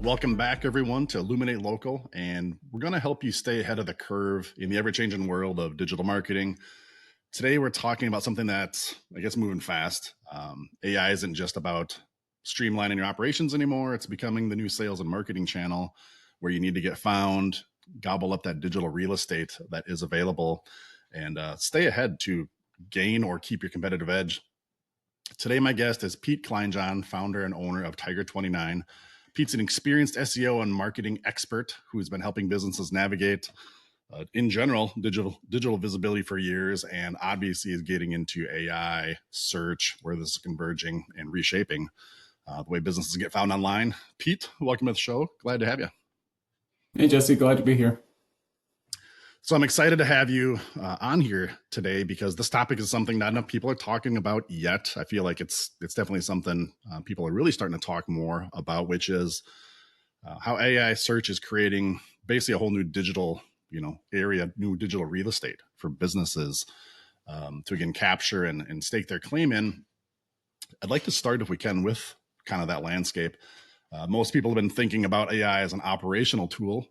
Welcome back, everyone, to Illuminate Local, and we're going to help you stay ahead of the curve in the ever-changing world of digital marketing. Today, we're talking about something that's, I guess, moving fast. AI isn't just about streamlining your operations anymore. It's becoming the new sales and marketing channel where you need to get found, gobble up that digital real estate that is available, and stay ahead to gain or keep your competitive edge. Today, my guest is Pete Kleinjohn, founder and owner of Tiger 29. Pete's an experienced SEO and marketing expert who's been helping businesses navigate, in general, digital visibility for years, and obviously is getting into AI search, where this is converging and reshaping the way businesses get found online. Pete, welcome to the show. Glad to have you. Hey, Jesse, glad to be here. So I'm excited to have you on here today because this topic is something not enough people are talking about yet. I feel like it's definitely something people are really starting to talk more about, which is how AI search is creating basically a whole new digital, area, new digital real estate for businesses to again capture and stake their claim in. I'd like to start, if we can, with kind of that landscape. Most people have been thinking about AI as an operational tool.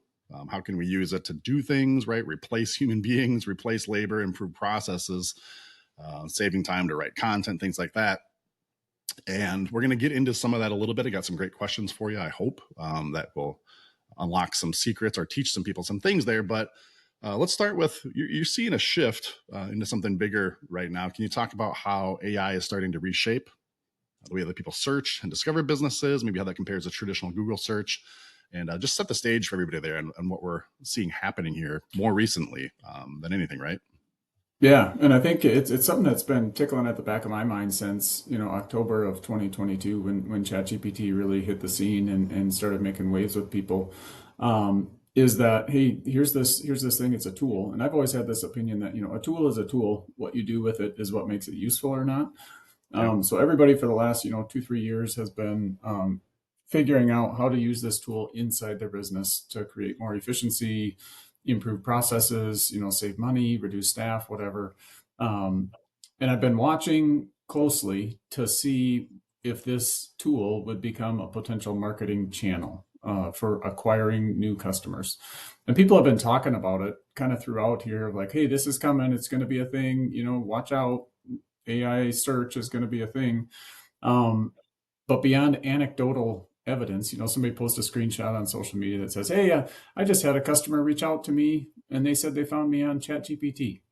How can we use it to do things, right? Replace human beings, replace labor, improve processes, saving time to write content, things like that. And we're going to get into some of that a little bit. I got some great questions for you, I hope, that will unlock some secrets or teach some people some things there. But let's start with you're seeing a shift into something bigger right now. Can you talk about how AI is starting to reshape the way that people search and discover businesses, maybe how that compares to traditional Google search, and just set the stage for everybody there and what we're seeing happening here more recently than anything, right? Yeah, and I think it's something that's been tickling at the back of my mind since, October of 2022 when ChatGPT really hit the scene and started making waves with people. Is that, hey, here's this thing, it's a tool. And I've always had this opinion that, a tool is a tool. What you do with it is what makes it useful or not. Yeah. So everybody for the last, 2, 3 years has been figuring out how to use this tool inside their business to create more efficiency, improve processes, save money, reduce staff, whatever. And I've been watching closely to see if this tool would become a potential marketing channel for acquiring new customers. And people have been talking about it kind of throughout here, like, hey, this is coming, it's going to be a thing, watch out, AI search is going to be a thing. But beyond anecdotal evidence, somebody posts a screenshot on social media that says, hey, I just had a customer reach out to me and they said they found me on ChatGPT.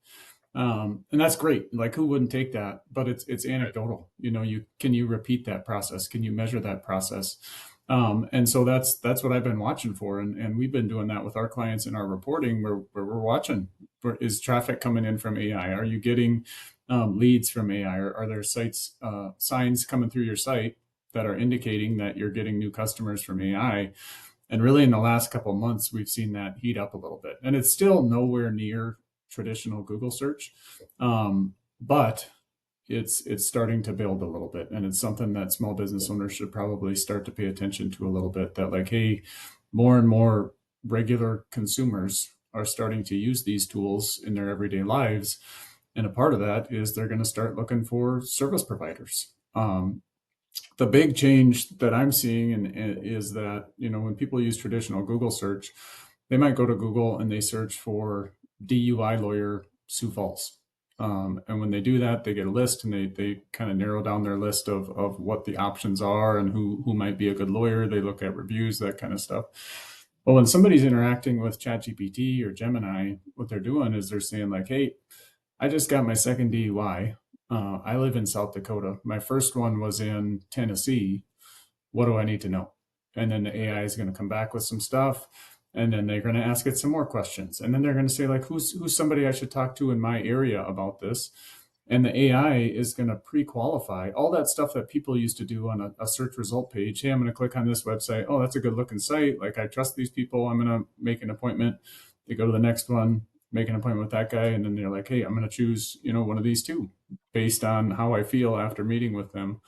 And that's great. Like, who wouldn't take that? But it's anecdotal. Can you repeat that process? Can you measure that process? And so that's what I've been watching for. And we've been doing that with our clients in our reporting where we're watching is traffic coming in from AI? Are you getting leads from AI? Are there signs coming through your site that are indicating that you're getting new customers from AI? And really in the last couple of months, we've seen that heat up a little bit. And it's still nowhere near traditional Google search, but it's starting to build a little bit. And it's something that small business owners should probably start to pay attention to a little bit, that like, hey, more and more regular consumers are starting to use these tools in their everyday lives. And a part of that is they're going to start looking for service providers. The big change that I'm seeing is that, when people use traditional Google search, they might go to Google and they search for DUI lawyer Sioux Falls. And when they do that, they get a list and they kind of narrow down their list of what the options are and who might be a good lawyer. They look at reviews, that kind of stuff. But when somebody's interacting with ChatGPT or Gemini, what they're doing is they're saying like, hey, I just got my second DUI. I live in South Dakota. My first one was in Tennessee. What do I need to know? And then the AI is going to come back with some stuff. And then they're going to ask it some more questions. And then they're going to say, like, who's somebody I should talk to in my area about this? And the AI is going to pre-qualify all that stuff that people used to do on a search result page. Hey, I'm going to click on this website. Oh, that's a good looking site. Like, I trust these people. I'm going to make an appointment. They go to the next one, make an appointment with that guy. And then they're like, hey, I'm going to choose, one of these two based on how I feel after meeting with them.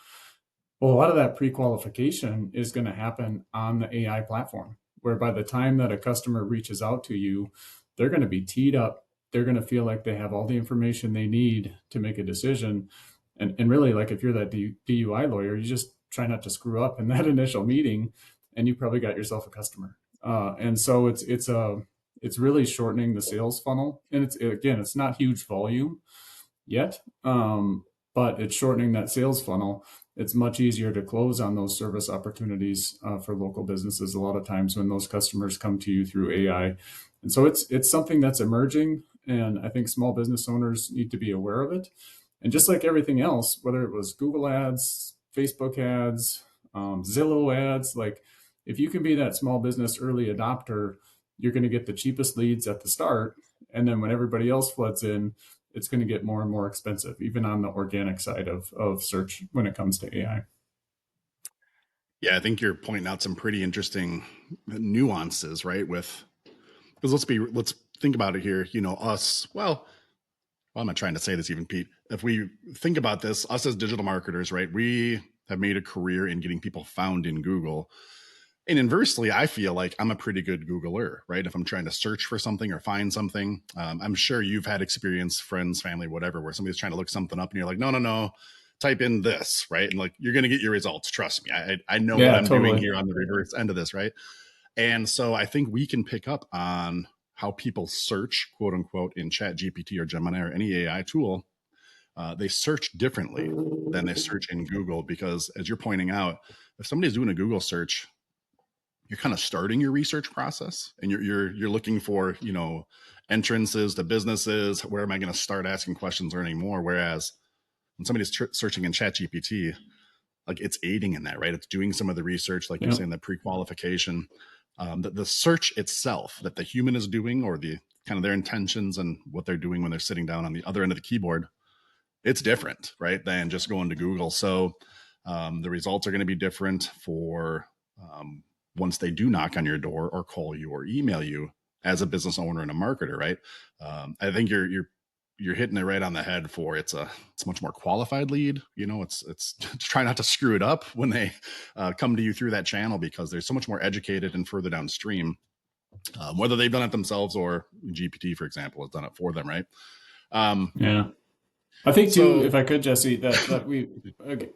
Well, a lot of that pre-qualification is going to happen on the AI platform, where by the time that a customer reaches out to you, they're going to be teed up. They're going to feel like they have all the information they need to make a decision. And really, like, if you're that DUI lawyer, you just try not to screw up in that initial meeting and you probably got yourself a customer. And so it's really shortening the sales funnel, and it's not huge volume yet, but it's shortening that sales funnel. It's much easier to close on those service opportunities for local businesses a lot of times when those customers come to you through AI. And so it's something that's emerging, and I think small business owners need to be aware of it. And just like everything else, whether it was Google ads, Facebook ads, Zillow ads, like if you can be that small business early adopter, you're going to get the cheapest leads at the start. And then when everybody else floods in, it's going to get more and more expensive, even on the organic side of search when it comes to AI. Yeah, I think you're pointing out some pretty interesting nuances, right? With because let's think about it here. You know, us. Well, I'm not trying to say this even, Pete. If we think about this, us as digital marketers, right? We have made a career in getting people found in Google. And inversely, I feel like I'm a pretty good Googler, right? If I'm trying to search for something or find something, I'm sure you've had experience, friends, family, whatever, where somebody's trying to look something up and you're like, no, no, no, type in this, right? And like, you're going to get your results. Trust me. I know what Yeah, I'm doing totally. here on the reverse end of this, right? And so I think we can pick up on how people search, quote unquote, in Chat GPT or Gemini or any AI tool. They search differently than they search in Google because, as you're pointing out, if somebody's doing a Google search, you're kind of starting your research process and you're looking for, you know, entrances to businesses. Where am I going to start asking questions, learning more? Whereas when somebody's searching in Chat GPT, like it's aiding in that, right? It's doing some of the research, like you're Yeah. saying, the pre-qualification, the search itself that the human is doing, or the kind of their intentions and what they're doing when they're sitting down on the other end of the keyboard, it's different, right, than just going to Google. So the results are going to be different for once they do knock on your door or call you or email you as a business owner and a marketer, right? I think you're hitting it right on the head. For it's much more qualified lead. You know, it's try not to screw it up when they come to you through that channel, because they're so much more educated and further downstream, whether they've done it themselves or GPT, for example, has done it for them, right? Um, Yeah. I think too, so if I could, Jesse, that we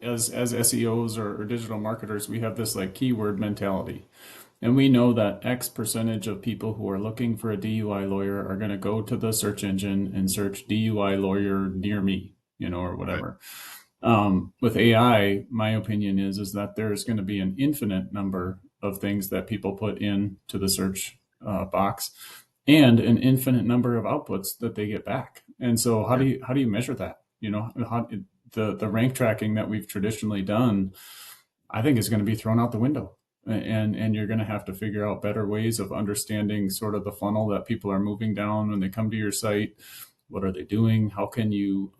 as SEOs or digital marketers, we have this like keyword mentality. And we know that X percentage of people who are looking for a DUI lawyer are going to go to the search engine and search DUI lawyer near me, or right. whatever. With AI, my opinion is that there's going to be an infinite number of things that people put into the search box, and an infinite number of outputs that they get back. And so, how Yeah. do you measure that? The rank tracking that we've traditionally done, I think, is going to be thrown out the window. And you're going to have to figure out better ways of understanding sort of the funnel that people are moving down when they come to your site. What are they doing? How can you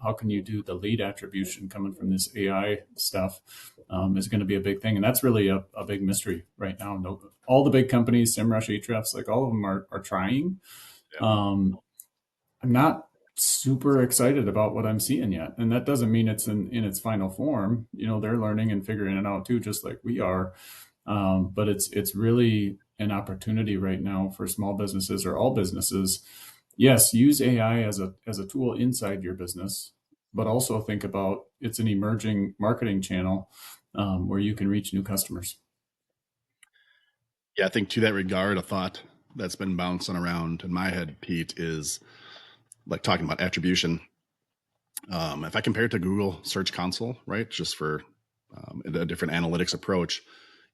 do the lead attribution coming from this AI stuff, is going to be a big thing. And that's really a big mystery right now. No, all the big companies, SEMrush, Ahrefs, like all of them are trying. Yeah. um, I'm not super excited about what I'm seeing yet. And that doesn't mean it's in its final form. They're learning and figuring it out too, just like we are. But it's really an opportunity right now for small businesses or all businesses. Yes, use AI as a tool inside your business, but also think about it's an emerging marketing channel, where you can reach new customers. Yeah, I think to that regard, a thought that's been bouncing around in my head, Pete, is like talking about attribution. If I compare it to Google Search Console, right, just for a different analytics approach,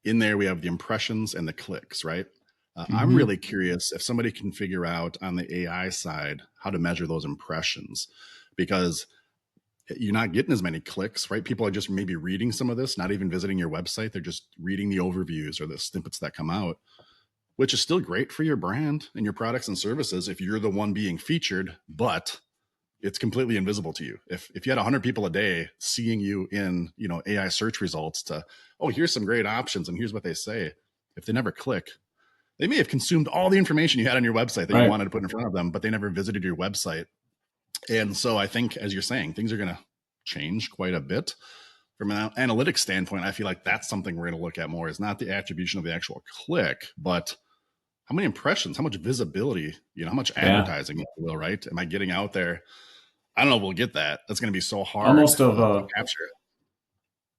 in there we have the impressions and the clicks, right? I'm Mm-hmm. really curious if somebody can figure out on the AI side how to measure those impressions, because you're not getting as many clicks, right? People are just maybe reading some of this, not even visiting your website. They're just reading the overviews or the snippets that come out, which is still great for your brand and your products and services if you're the one being featured, but it's completely invisible to you. If you had 100 people a day seeing you in, you know, AI search results to, oh, here's some great options and here's what they say, if they never click, they may have consumed all the information you had on your website that you Right. wanted to put in front of them, but they never visited your website. And so I think, as you're saying, things are going to change quite a bit. From an analytics standpoint, I feel like that's something we're going to look at more, is not the attribution of the actual click, but how many impressions, how much visibility, you know, how much Yeah. advertising, if you will, right? Am I getting out there? I don't know if we'll get that. That's going to be so hard Almost of to a capture.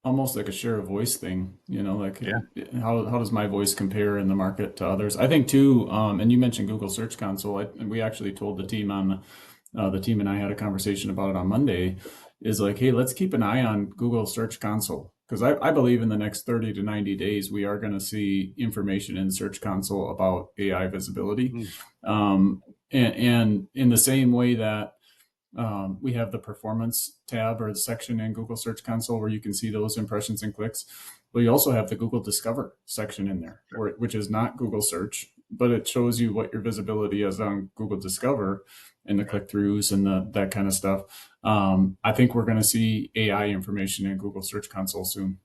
almost like a share of voice thing, like Yeah. how does my voice compare in the market to others? I think too, and you mentioned Google Search Console. And we actually told the team the team and I had a conversation about it on Monday. Is like, hey, let's keep an eye on Google Search Console because I believe in the next 30 to 90 days we are going to see information in Search Console about AI visibility, Mm. um, and in the same way that we have the performance tab or the section in Google Search Console where you can see those impressions and clicks. But you also have the Google Discover section in there, which is not Google Search, but it shows you what your visibility is on Google Discover and the Right. click throughs and that kind of stuff. I think we're going to see AI information in Google Search Console soon.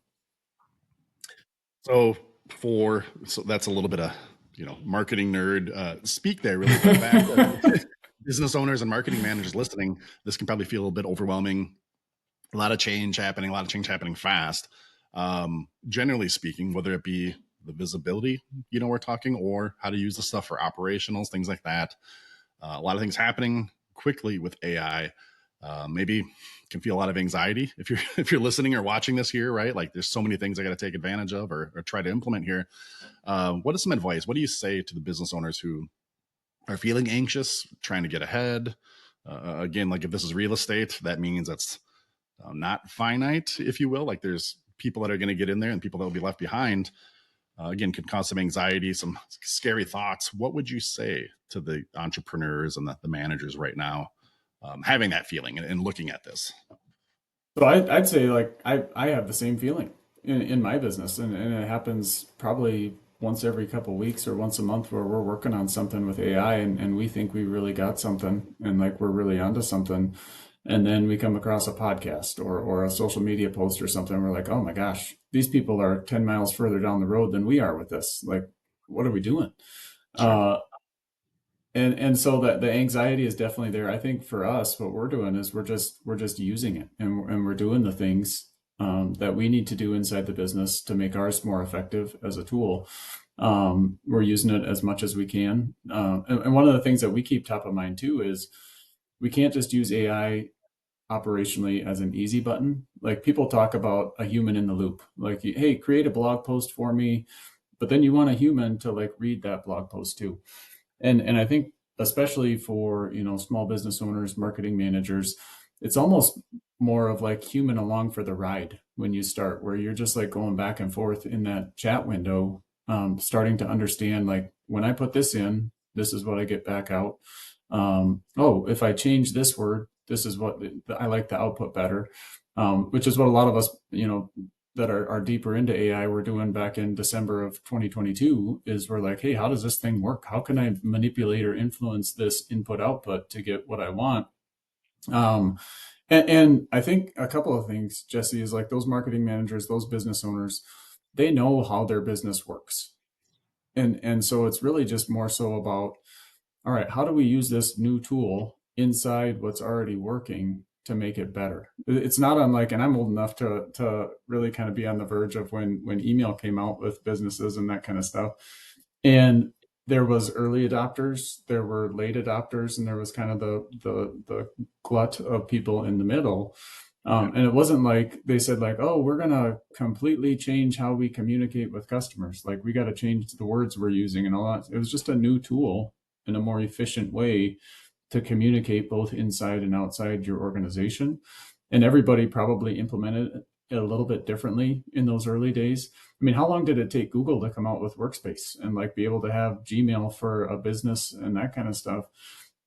So that's a little bit of marketing nerd speak there really, but back business owners and marketing managers listening, this can probably feel a little bit overwhelming. A lot of change happening, a lot of change happening fast. Generally speaking, whether it be the visibility, we're talking, or how to use the stuff for operationals, things like that. A lot of things happening quickly with AI. Maybe can feel a lot of anxiety if you're if you're listening or watching this here, right? Like there's so many things I got to take advantage of or try to implement here. What is some advice? What do you say to the business owners who are feeling anxious, trying to get ahead? Again, like if this is real estate, that means that's not finite, if you will. Like there's people that are going to get in there and people that will be left behind. Again, can cause some anxiety, some scary thoughts. What would you say to the entrepreneurs and the managers right now, having that feeling and looking at this? So I'd say like I have the same feeling in my business, and it happens probably once every couple of weeks or once a month where we're working on something with AI and we think we really got something and like we're really onto something. And then we come across a podcast or a social media post or something. And we're like, oh my gosh, these people are 10 miles further down the road than we are with this. Like, what are we doing? Sure. Uh, and so that the anxiety is definitely there. I think for us, what we're doing is we're just using it and we're doing the things that we need to do inside the business to make ours more effective as a tool. We're using it as much as we can. And one of the things that we keep top of mind too is we can't just use AI operationally as an easy button. Like people talk about a human in the loop, like, hey, create a blog post for me, but then you want a human to like read that blog post too. And I think especially for small business owners, marketing managers, it's almost more of like human along for the ride when you start, where you're just like going back and forth in that chat window, starting to understand like when I put this in, this is what I get back out. Oh, if I change this word, this is what I like the output better, which is what a lot of us that are deeper into AI we're doing back in December of 2022 is we're like, hey, how does this thing work? How can I manipulate or influence this input output to get what I want? Um, and I think a couple of things, Jesse, is like those marketing managers, those business owners, they know how their business works. And so it's really just more so about, all right, how do we use this new tool inside what's already working to make it better? It's not unlike, and I'm old enough to really kind of be on the verge of when email came out with businesses and that kind of stuff. And there was early adopters, there were late adopters, and there was kind of the glut of people in the middle. Yeah. And it wasn't like they said like, oh, we're gonna completely change how we communicate with customers. Like we got to change the words we're using and all that. It was just a new tool and a more efficient way to communicate both inside and outside your organization. And everybody probably implemented it a little bit differently in those early days. I mean, how long did it take Google to come out with Workspace and like be able to have Gmail for a business and that kind of stuff?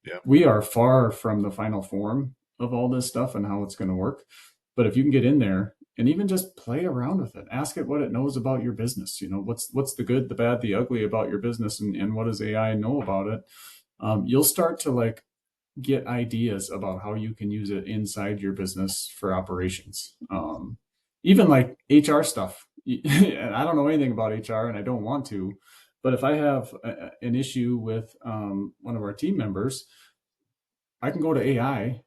Yeah. We are far from the final form of all this stuff and how it's going to work. But if you can get in there and even just play around with it, ask it what it knows about your business. What's the good, the bad, the ugly about your business, and what does AI know about it? You'll start to like get ideas about how you can use it inside your business for operations. Even like HR stuff. And I don't know anything about HR and I don't want to, but if I have an issue with one of our team members, I can go to AI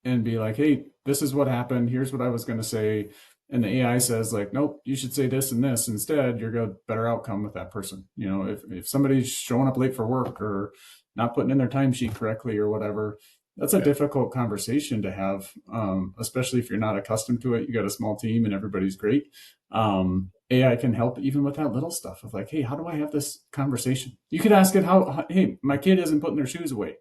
and be like, hey, this is what happened. Here's what I was going to say. And the AI says like, nope, you should say this and this instead. You're going to better outcome with that person. If somebody's showing up late for work or not putting in their timesheet correctly or whatever, that's a Yeah. difficult conversation to have, especially if you're not accustomed to it. You got a small team and everybody's great. AI can help even with that little stuff of like, hey, how do I have this conversation? You could ask it hey, my kid isn't putting their shoes away.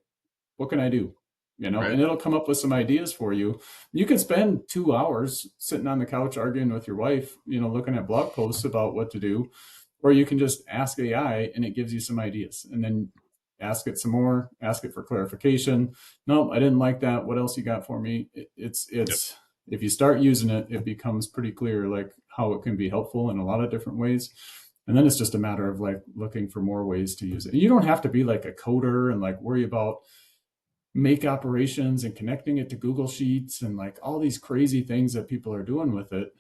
What can I do? Right. And it'll come up with some ideas for you. You could spend 2 hours sitting on the couch arguing with your wife, looking at blog posts about what to do, or you can just ask AI and it gives you some ideas, and then ask it some more, ask it for clarification. No, I didn't like that. What else you got for me? Yep. It's if you start using it, it becomes pretty clear like how it can be helpful in a lot of different ways. And then it's just a matter of like looking for more ways to use it. And you don't have to be like a coder and like worry about make operations and connecting it to Google Sheets and like all these crazy things that people are doing with it.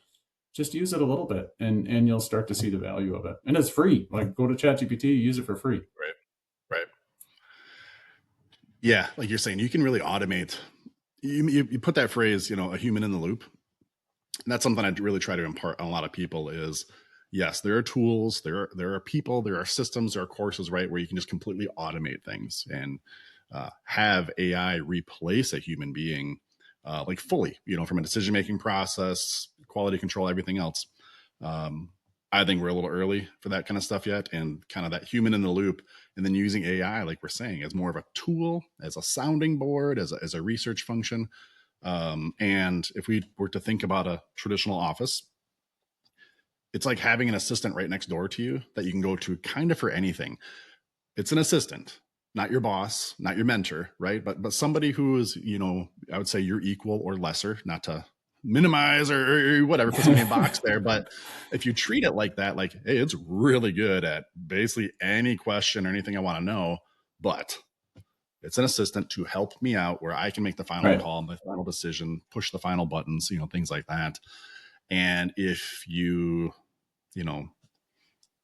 Just use it a little bit, and you'll start to see the value of it. And it's free. Like go to ChatGPT, use it for free. Right. Right. Yeah. Like you're saying, you can really automate. You put that phrase, a human in the loop. And that's something I really try to impart on a lot of people is, yes, there are tools, there are people, there are systems, there are courses, right, where you can just completely automate things and have AI replace a human being, like fully, from a decision making process, quality control, everything else. Um, I think we're a little early for that kind of stuff yet, and kind of that human in the loop, and then using AI, like we're saying, as more of a tool, as a sounding board, as a research function. And if we were to think about a traditional office, it's like having an assistant right next door to you that you can go to kind of for anything. It's an assistant, not your boss, not your mentor, right? But somebody who is, I would say your equal or lesser, not to minimize or whatever, put somebody in a box there. But if you treat it like that, like, hey, it's really good at basically any question or anything I want to know, but it's an assistant to help me out where I can make the final Right. call, the final decision, push the final buttons, things like that. And if you know,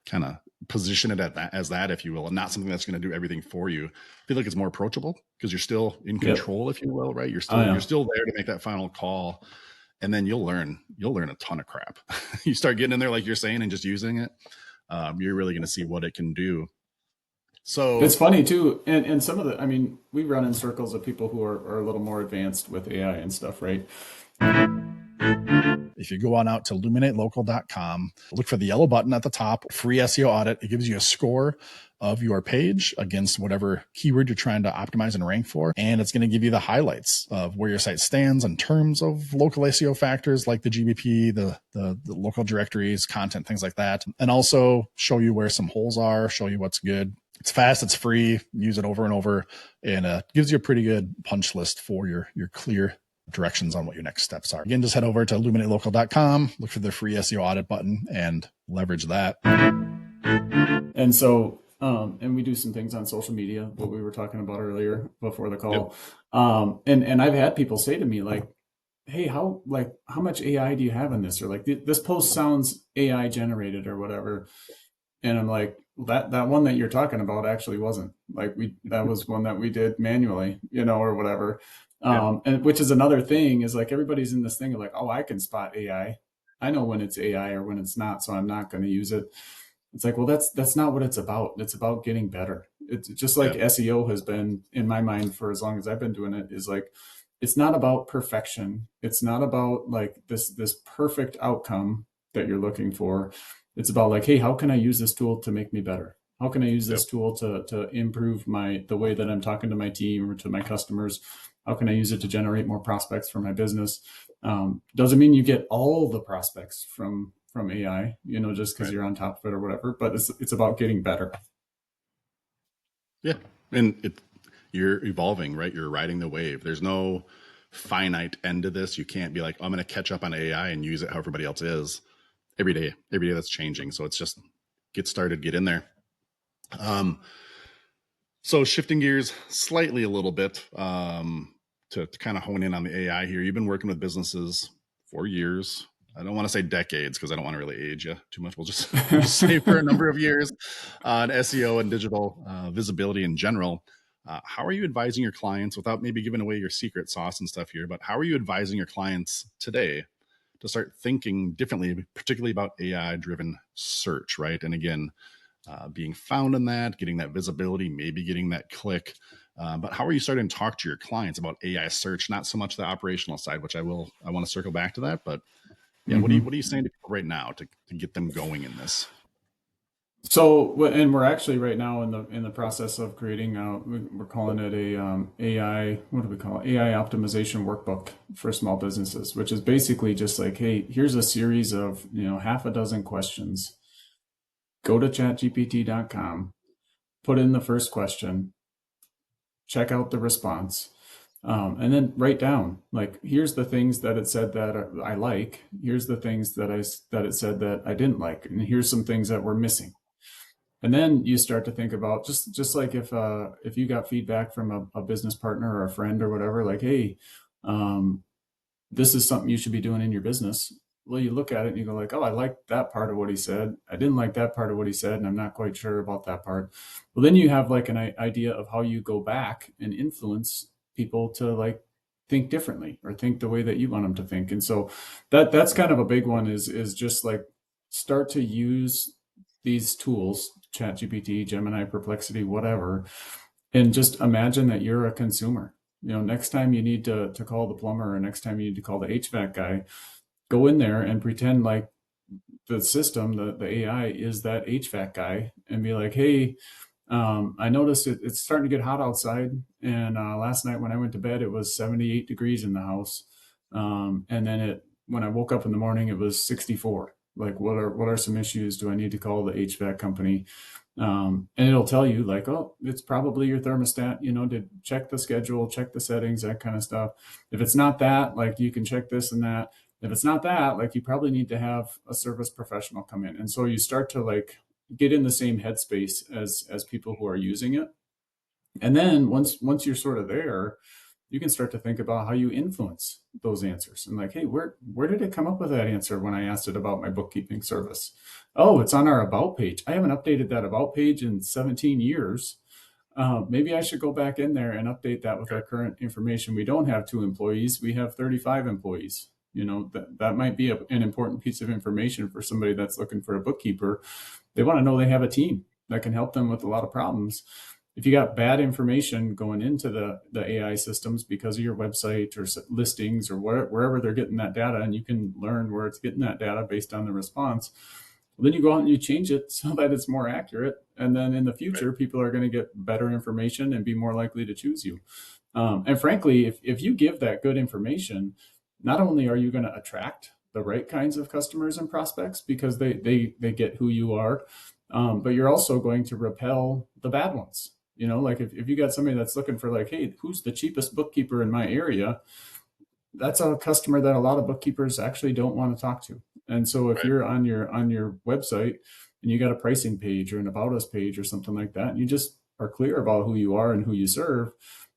kind of position it at that as that, if you will, and not something that's going to do everything for you, I feel like it's more approachable because you're still in Yep. control, if you will, right? You're Oh still you're yeah. still there to make that final call. And then you'll learn a ton of crap. You start getting in there, like you're saying, and just using it. You're really going to see what it can do. It's So funny too, and some of the, I mean, we run in circles of people who are a little more advanced with AI and stuff, right? if you go on out to illuminatelocal.com, look for the yellow button at the top, free SEO audit. It gives you a score of your page against whatever keyword you're trying to optimize and rank for. And it's going to give you the highlights of where your site stands in terms of local SEO factors like the GBP, the local directories, content, things like that. And also show you where some holes are, show you what's good. It's fast, it's free, use it over and over, and gives you a pretty good punch list for your clear directions on what your next steps are. Again, just head over to illuminatelocal.com, look for the free SEO audit button, and leverage that. And so, and we do some things on social media, what we were talking about earlier before the Yep. call. And I've had people say to me like, hey, how much AI do you have in this? Or like this post sounds AI generated or whatever. And I'm like, that one that you're talking about actually wasn't. Like that was one that we did manually, or whatever. Yep. And which is another thing is like everybody's in this thing of like, oh, I can spot AI. I know when it's AI or when it's not, so I'm not going to use it. It's like, well, that's not what it's about. It's about getting better. It's just like Yep. SEO has been in my mind for as long as I've been doing it, is like, it's not about perfection. It's not about like this perfect outcome that you're looking for. It's about like, hey, how can I use this tool to make me better? How can I use Yep. this tool to improve the way that I'm talking to my team or to my customers? How can I use it to generate more prospects for my business? Doesn't mean you get all the prospects from AI, just because Right. you're on top of it or whatever. But it's about getting better. Yeah. And you're evolving, right? You're riding the wave. There's no finite end to this. You can't be like, oh, I'm going to catch up on AI and use it how everybody else is. Every day that's changing. So it's just get started, get in there. Um, so shifting gears slightly a little bit, to kind of hone in on the AI here. You've been working with businesses for years. I don't want to say decades because I don't want to really age you too much. We'll just say for a number of years on SEO and digital visibility in general. How are you advising your clients without maybe giving away your secret sauce and stuff here? But how are you advising your clients today to start thinking differently, particularly about AI driven search, right? And again, being found in that, getting that visibility, maybe getting that click. But how are you starting to talk to your clients about AI search? Not so much the operational side, which I want to circle back to that. But yeah, Hmm. what are you saying to people right now to get them going in this? And we're actually right now in the process of creating. We're calling it a AI. What do we call it? AI optimization workbook for small businesses, which is basically just like, hey, here's a series of half a dozen questions. Go to chatgpt.com, put in the first question, check out the response, and then write down like, here's the things that it said that I like. Here's the things that it said that I didn't like, and here's some things that were missing. And then you start to think about just like if you got feedback from a business partner or a friend or whatever, like, hey, um, this is something you should be doing in your business. Well, you look at it and you go like, oh, I like that part of what he said. I didn't like that part of what he said, and I'm not quite sure about that part. Well, then you have like an idea of how you go back and influence people to like think differently or think the way that you want them to think. And so that's kind of a big one is just like start to use these tools, ChatGPT, Gemini, Perplexity, whatever, and just imagine that you're a consumer. Next time you need to call the plumber or next time you need to call the HVAC guy, go in there and pretend like the system, the AI is that HVAC guy and be like, hey, I noticed it's starting to get hot outside. And last night when I went to bed, it was 78 degrees in the house. And then when I woke up in the morning, it was 64. Like, what are some issues? Do I need to call the HVAC company? And it'll tell you like, oh, it's probably your thermostat, to check the schedule, check the settings, that kind of stuff. If it's not that, like you can check this and that. If it's not that, like you probably need to have a service professional come in. And so you start to like get in the same headspace as people who are using it. And then once you're sort of there, you can start to think about how you influence those answers and like, hey, where did it come up with that answer when I asked it about my bookkeeping service? Oh, it's on our about page. I haven't updated that about page in 17 years. Maybe I should go back in there and update that with our current information. We don't have 2 employees, we have 35 employees. That might be an important piece of information for somebody that's looking for a bookkeeper. They want to know they have a team that can help them with a lot of problems. If you got bad information going into the AI systems because of your website or listings or wherever they're getting that data, and you can learn where it's getting that data based on the response, well, then you go out and you change it so that it's more accurate. And then in the Right. future, people are going to get better information and be more likely to choose you. And frankly, if you give that good information, not only are you going to attract the right kinds of customers and prospects because they get who you are, but you're also going to repel the bad ones. Like if you got somebody that's looking for like, hey, who's the cheapest bookkeeper in my area? That's a customer that a lot of bookkeepers actually don't want to talk to. And so if Right. you're on your website and you got a pricing page or an about us page or something like that, and you just are clear about who you are and who you serve,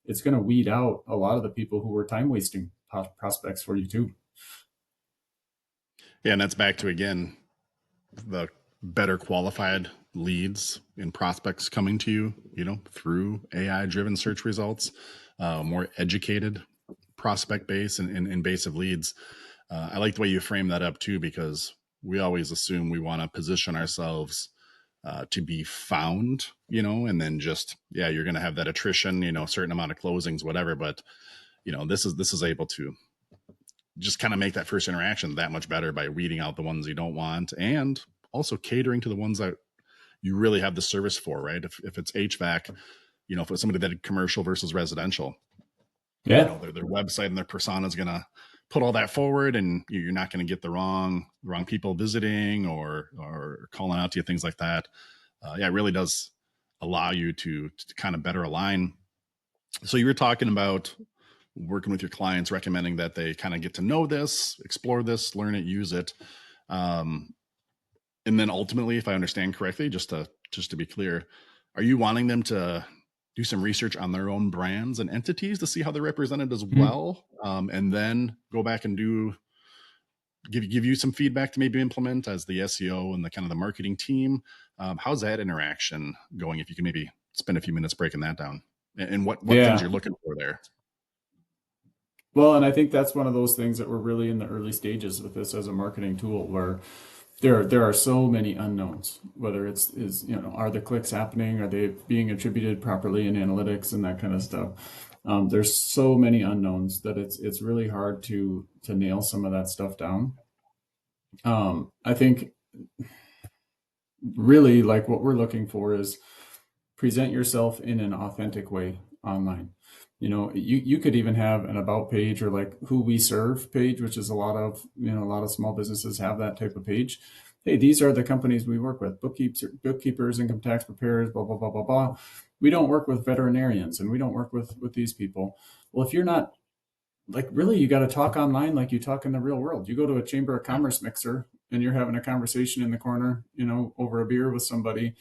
it's going to weed out a lot of the people who were time wasting prospects for you too. Yeah, and that's back to again the better qualified leads and prospects coming to you, through AI driven search results, more educated prospect base and invasive leads. I like the way you frame that up too, because we always assume we want to position ourselves to be found, and then just, yeah, you're going to have that attrition, a certain amount of closings, whatever. But, this is able to just kind of make that first interaction that much better by weeding out the ones you don't want and also catering to the ones that you really have the service for, right? If it's HVAC, if it's somebody that did commercial versus residential, Yeah. their website and their persona is going to put all that forward, and you're not going to get the wrong people visiting or calling out to you, things like that. Yeah, it really does allow you to kind of better align. So you were talking about working with your clients, recommending that they kind of get to know this, explore this, learn it, use it. Um, and then ultimately, if I understand correctly, just to be clear, are you wanting them to do some research on their own brands and entities to see how they're represented as Mhm. well, and then go back and give you some feedback to maybe implement as the SEO and the kind of the marketing team? How's that interaction going? If you can maybe spend a few minutes breaking that down, and what things Yeah. you're looking for there. Well, and I think that's one of those things that we're really in the early stages with this as a marketing tool where there are so many unknowns. Whether is are the clicks happening? Are they being attributed properly in analytics and that kind of stuff? There's so many unknowns that it's really hard to nail some of that stuff down. I think really like what we're looking for is present yourself in an authentic way online. You could even have an about page or like who we serve page, which is a lot of small businesses have that type of page. Hey, these are the companies we work with: bookkeepers, income tax preparers, blah blah blah blah blah. We don't work with veterinarians, and we don't work with these people. Well, if you're not like really, you got to talk online like you talk in the real world. You go to a chamber of Yeah. commerce mixer and you're having a conversation in the corner, over a beer with somebody,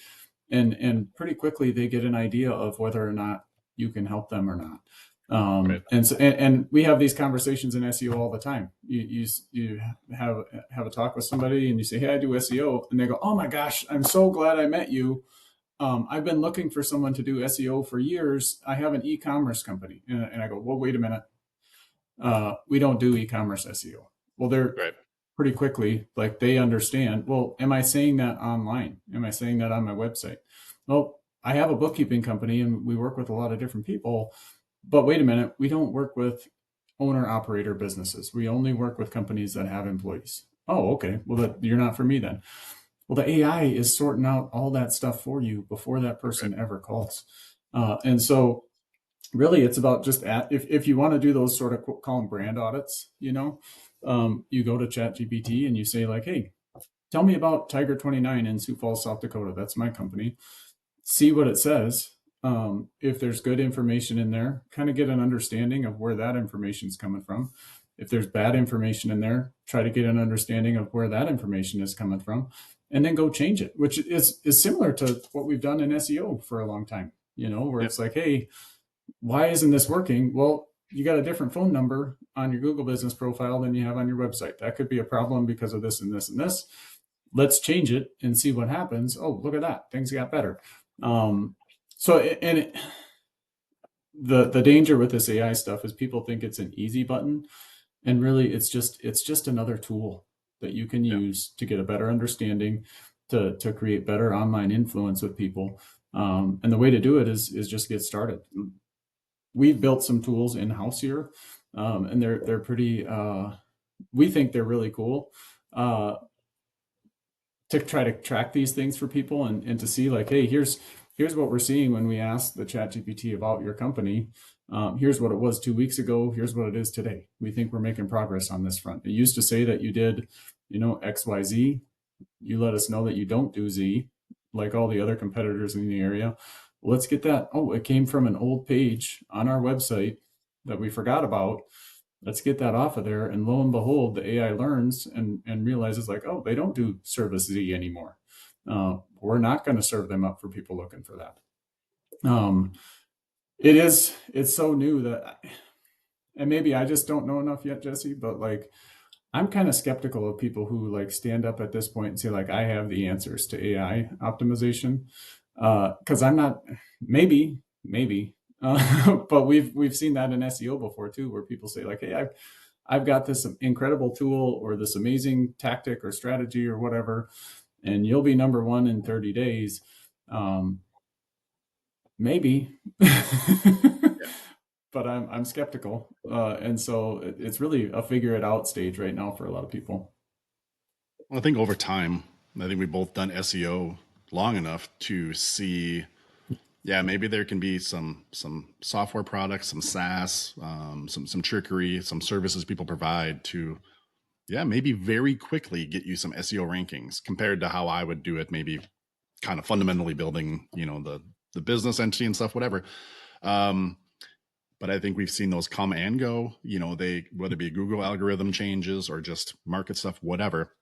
and pretty quickly they get an idea of whether or not you can help them or not. Right. And we have these conversations in SEO all the time. You have a talk with somebody and you say, "Hey, I do SEO," and they go, "Oh my gosh, I'm so glad I met you. I've been looking for someone to do SEO for years. I have an e-commerce company," and I go, "Well, wait a minute. We don't do e-commerce SEO." Well, they're Right. pretty quickly like they understand. Well, am I saying that online? Am I saying that on my website? Well, I have a bookkeeping company and we work with a lot of different people. But wait a minute, we don't work with owner operator businesses. We only work with companies that have employees. Oh, okay. Well, you're not for me then. Well, the AI is sorting out all that stuff for you before that Right. person ever calls. And so really it's about just if you want to do those sort of call them brand audits, you go to ChatGPT and you say like, "Hey, tell me about Tiger 29 in Sioux Falls, South Dakota. That's my company." See what it says. If there's good information in there, kind of get an understanding of where that information is coming from. If there's bad information in there, try to get an understanding of where that information is coming from, and then go change it, which is similar to what we've done in SEO for a long time. Where Yep. it's like, "Hey, why isn't this working?" Well, you got a different phone number on your Google business profile than you have on your website. That could be a problem because of this and this and this. Let's change it and see what happens. Oh, look at that. Things got better. Um, so, and the danger with this AI stuff is people think it's an easy button, and really it's just another tool that you can Yeah. use to get a better understanding, to create better online influence with people. And the way to do it is just get started. We've built some tools in house here, and they're pretty. We think they're really cool uh, to try to track these things for people and to see like, hey, here's what we're seeing when we ask the Chat GPT about your company. Here's what it was 2 weeks ago. Here's what it is today. We think we're making progress on this front. It used to say that you did, XYZ. You let us know that you don't do Z, like all the other competitors in the area. Let's get that. Oh, it came from an old page on our website that we forgot about. Let's get that off of there. And lo and behold, the AI learns and realizes like, oh, they don't do service Z anymore. We're not going to serve them up for people looking for that. Um, it's so new that, and maybe I just don't know enough yet, Jesse, but like, I'm kind of skeptical of people who like stand up at this point and say like, I have the answers to AI optimization. Cause I'm not, maybe, but we've seen that in SEO before too, where people say like, "Hey, I've got this incredible tool or this amazing tactic or strategy or whatever, and you'll be number one in 30 days." Um, maybe, Yeah. but I'm skeptical. And so it's really a figure it out stage right now for a lot of people. Well, I think over time, I think we've both done SEO long enough to see, yeah, maybe there can be some software products, some SaaS, some trickery, some services people provide to, yeah, maybe very quickly get you some SEO rankings compared to how I would do it, maybe kind of fundamentally building, the business entity and stuff, whatever. Um, but I think we've seen those come and go. They, whether it be Google algorithm changes or just market stuff, whatever.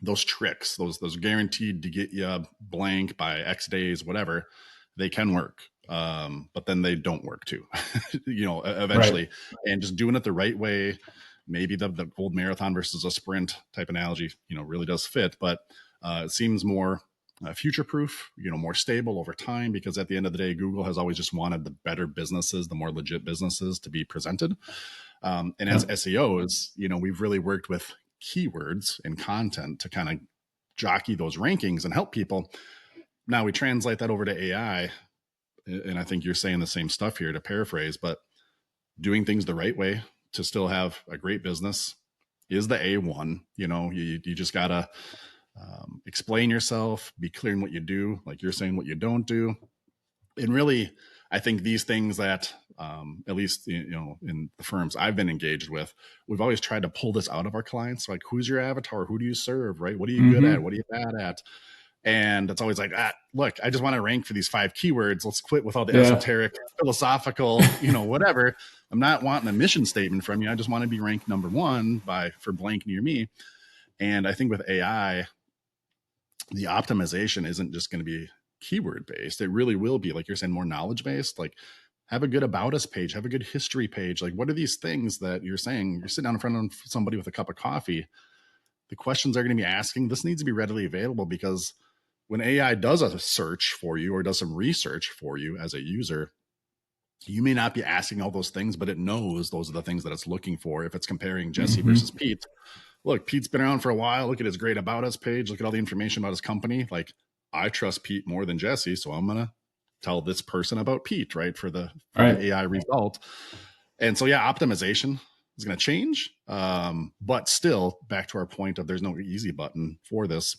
Those tricks, those guaranteed to get you blank by X days, whatever, they can work. But then they don't work too, Right. eventually. And just doing it the right way, maybe the old marathon versus a sprint type analogy, really does fit. But it seems more future proof, more stable over time, because at the end of the day, Google has always just wanted the better businesses, the more legit businesses to be presented. And as Yeah. SEOs, we've really worked with keywords and content to kind of jockey those rankings and help people. Now we translate that over to AI, and I think you're saying the same stuff here, to paraphrase, but doing things the right way to still have a great business is the A1. You just gotta explain yourself, be clear in what you do, like you're saying, what you don't do. And really, I think these things that, at least in the firms I've been engaged with, we've always tried to pull this out of our clients. Like, who's your avatar? Who do you serve? Right? What are you good at? Mm-hmm. What are you bad at? And it's always like, look, I just want to rank for these 5 keywords. Let's quit with all the Yeah. esoteric, philosophical, whatever. I'm not wanting a mission statement from you. I just want to be ranked number 1 for blank near me. And I think with AI, the optimization isn't just going to be keyword based. It really will be, like you're saying, more knowledge based. Like, have a good about us page, have a good history page. Like, what are these things that you're saying? You're sitting down in front of somebody with a cup of coffee. The questions they're going to be asking, this needs to be readily available, because when AI does a search for you or does some research for you as a user, you may not be asking all those things, but it knows those are the things that it's looking for. If it's comparing Jesse Mm-hmm. versus Pete, look, Pete's been around for a while. Look at his great about us page. Look at all the information about his company. Like, I trust Pete more than Jesse, so I'm going to tell this person about Pete, right? For the Right. AI result. And so, yeah, optimization is going to change. But still, back to our point of there's no easy button for this.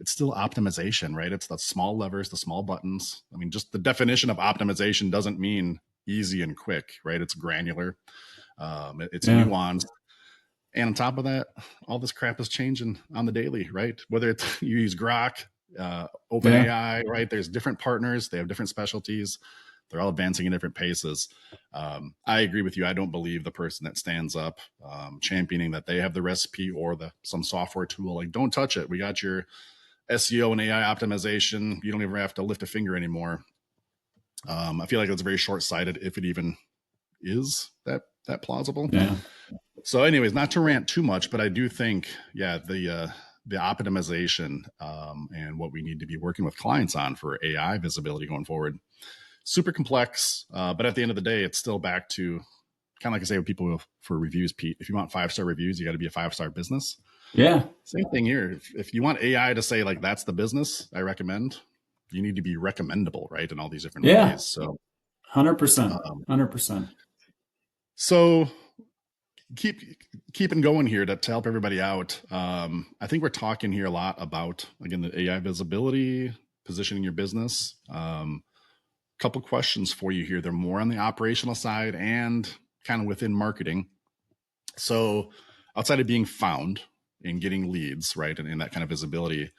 It's still optimization, right? It's the small levers, the small buttons. I mean, just the definition of optimization doesn't mean easy and quick, right? It's granular. It's nuanced. And on top of that, all this crap is changing on the daily, right? Whether it's you use Grok, OpenAI, right? There's different partners. They have different specialties. They're all advancing at different paces. I agree with you. I don't believe the person that stands up championing that they have the recipe or some software tool. Like, don't touch it. We got your SEO and AI optimization. You don't even have to lift a finger anymore. I feel like it's very short-sighted, if it even is that plausible. Yeah. So, anyways, not to rant too much, but I do think, the optimization and what we need to be working with clients on for AI visibility going forward, super complex. But at the end of the day, it's still back to kind of like I say with people for reviews, Pete. If you want 5-star reviews, you got to be a 5-star business. Yeah. Same thing here. If you want AI to say, like, that's the business I recommend, you need to be recommendable, right? In all these different ways. So 100%. 100%. So keeping going here to help everybody out. I think we're talking here a lot about, again, the AI visibility, positioning your business. Couple questions for you here. They're more on the operational side and kind of within marketing. So outside of being found and getting leads, right, and that kind of visibility,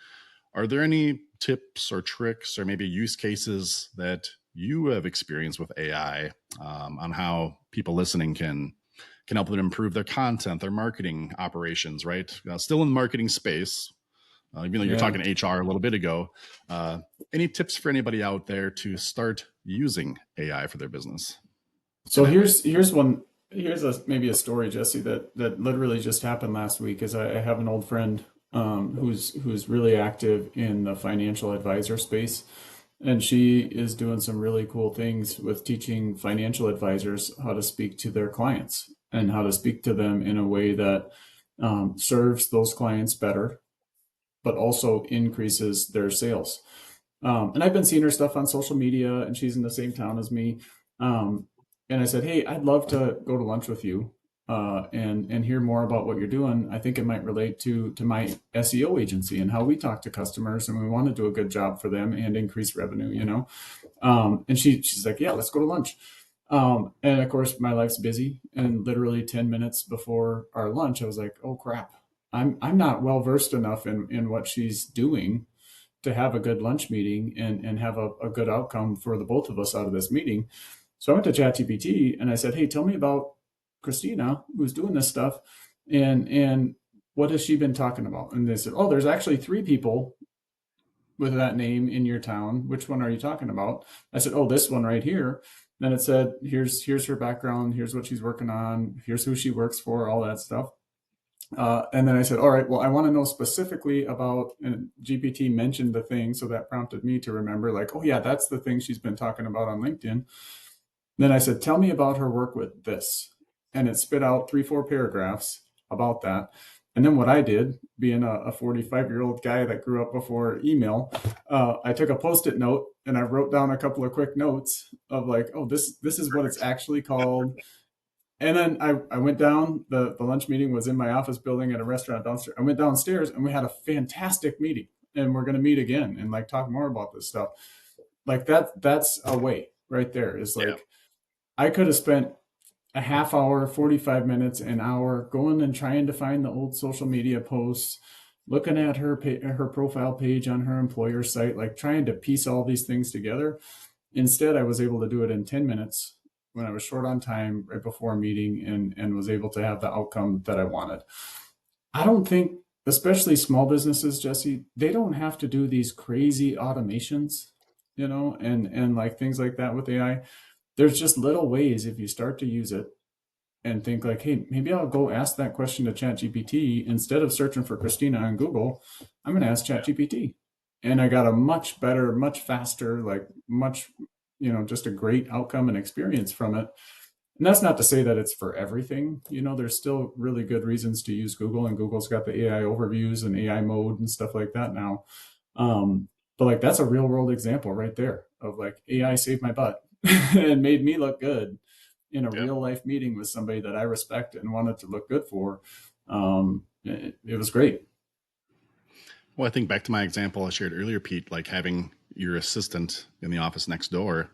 are there any tips or tricks or maybe use cases that you have experienced with AI on how people listening can help them improve their content, their marketing operations, right? Still in the marketing space, even though you're talking HR a little bit ago. Any tips for anybody out there to start using AI for their business? So here's maybe a story, Jesse, that literally just happened last week. Is I have an old friend who's really active in the financial advisor space, and she is doing some really cool things with teaching financial advisors how to speak to their clients and how to speak to them in a way that serves those clients better, but also increases their sales. And I've been seeing her stuff on social media, and she's in the same town as me. And I said, hey, I'd love to go to lunch with you and hear more about what you're doing. I think it might relate to my SEO agency and how we talk to customers, and we want to do a good job for them and increase revenue, And she's like, yeah, let's go to lunch. And of course, my life's busy, and literally 10 minutes before our lunch, I was like, oh crap, I'm not well versed enough in what she's doing to have a good lunch meeting and have a good outcome for the both of us out of this meeting. So I went to ChatGPT and I said, hey, tell me about Christina, who's doing this stuff, and what has she been talking about? And they said, oh, there's actually 3 people with that name in your town. Which one are you talking about? I said, oh, this one right here. Then it said, here's her background, here's what she's working on, here's who she works for, all that stuff. And then I said, all right, well, I want to know specifically about, and GPT mentioned the thing. So that prompted me to remember, like, oh yeah, that's the thing she's been talking about on LinkedIn. Then I said, tell me about her work with this. And it spit out 3-4 paragraphs about that. And then what I did, being a 45-year-old guy that grew up before email, I took a Post-it note and I wrote down a couple of quick notes of like, oh, this is what it's Perfect. actually called. And then I went down, the lunch meeting was in my office building at a restaurant downstairs. I went downstairs and we had a fantastic meeting, and we're going to meet again and like talk more about this stuff. Like that's a way right there, is Yeah. like, I could have spent a half hour, 45 minutes, an hour going and trying to find the old social media posts, looking at her profile page on her employer site, like trying to piece all these things together. Instead, I was able to do it in 10 minutes when I was short on time right before a meeting, and was able to have the outcome that I wanted. I don't think, especially small businesses, Jesse, they don't have to do these crazy automations, and like things like that with AI. There's just little ways, if you start to use it and think like, hey, maybe I'll go ask that question to ChatGPT instead of searching for Christina on Google. I'm going to ask Yeah. ChatGPT, and I got a much better, much faster, like much, just a great outcome and experience from it. And that's not to say that it's for everything. There's still really good reasons to use Google, and Google's got the AI overviews and AI mode and stuff like that now. But like, that's a real world example right there of like, AI saved my butt and made me look good in a Yeah. real life meeting with somebody that I respect and wanted to look good for. It was great. Well, I think back to my example I shared earlier, Pete, like having your assistant in the office next door.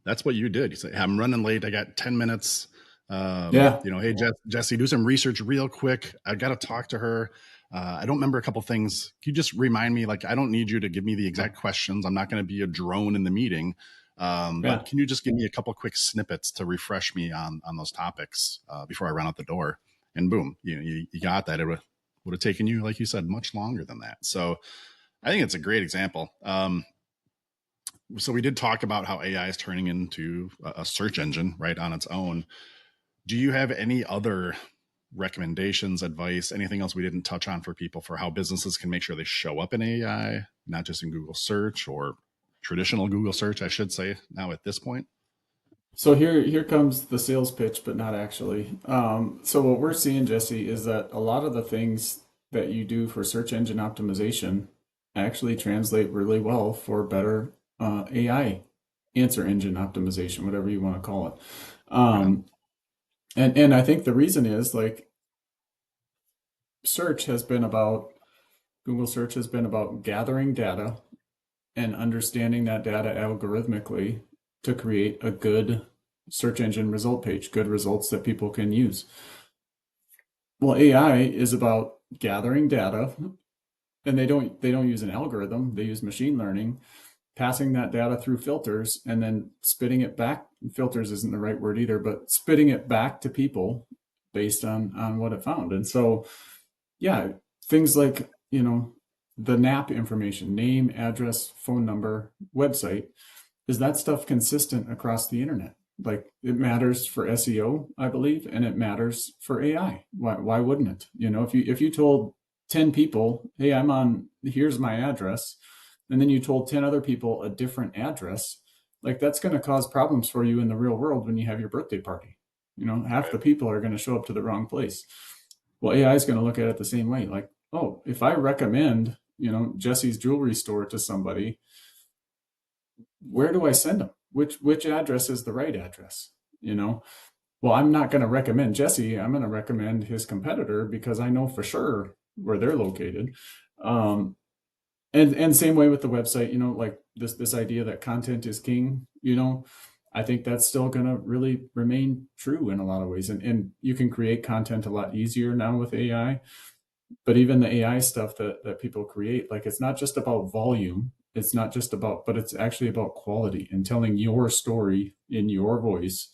That's what you did. You say, hey, I'm running late. I got 10 minutes. Yeah. Hey, Jesse, do some research real quick. I got to talk to her. I don't remember a couple things. Can you just remind me? Like, I don't need you to give me the exact questions. I'm not going to be a drone in the meeting. But Yeah. can you just give me a couple quick snippets to refresh me on those topics before I run out the door? And boom, you got that. It would have taken you, like you said, much longer than that. So I think it's a great example. So we did talk about how AI is turning into a search engine right on its own. Do you have any other recommendations, advice, anything else we didn't touch on for people for how businesses can make sure they show up in AI, not just in Google search or traditional Google search, I should say now at this point? So here comes the sales pitch, but not actually. So what we're seeing, Jesse, is that a lot of the things that you do for search engine optimization actually translate really well for better AI answer engine optimization, whatever you want to call it. Right on. Um, and I think the reason is like, search has been about Google search has been about gathering data and understanding that data algorithmically to create a good search engine result page, good results that people can use. Well, AI is about gathering data, and they don't use an algorithm, they use machine learning, passing that data through filters and then spitting it back. Filters isn't the right word either, but spitting it back to people based on what it found. And so, yeah, things like, the NAP information, name, address, phone number, website, is that stuff consistent across the internet? Like, it matters for SEO, I believe, and it matters for AI. Why wouldn't it? If you told 10 people, hey, here's my address, and then you told 10 other people a different address, like, that's going to cause problems for you in the real world when you have your birthday party. Half Right. the people are going to show up to the wrong place. Well, AI is going to look at it the same way. Like, oh, if I recommend, Jesse's jewelry store to somebody, where do I send them? Which address is the right address? You know, well, I'm not going to recommend Jesse. I'm going to recommend his competitor because I know for sure where they're located. Um, and same way with the website. Like this idea that content is king. I think that's still going to really remain true in a lot of ways. And you can create content a lot easier now with AI. But even the AI stuff that people create, like, it's not just about volume. It's not just about, but it's actually about quality and telling your story in your voice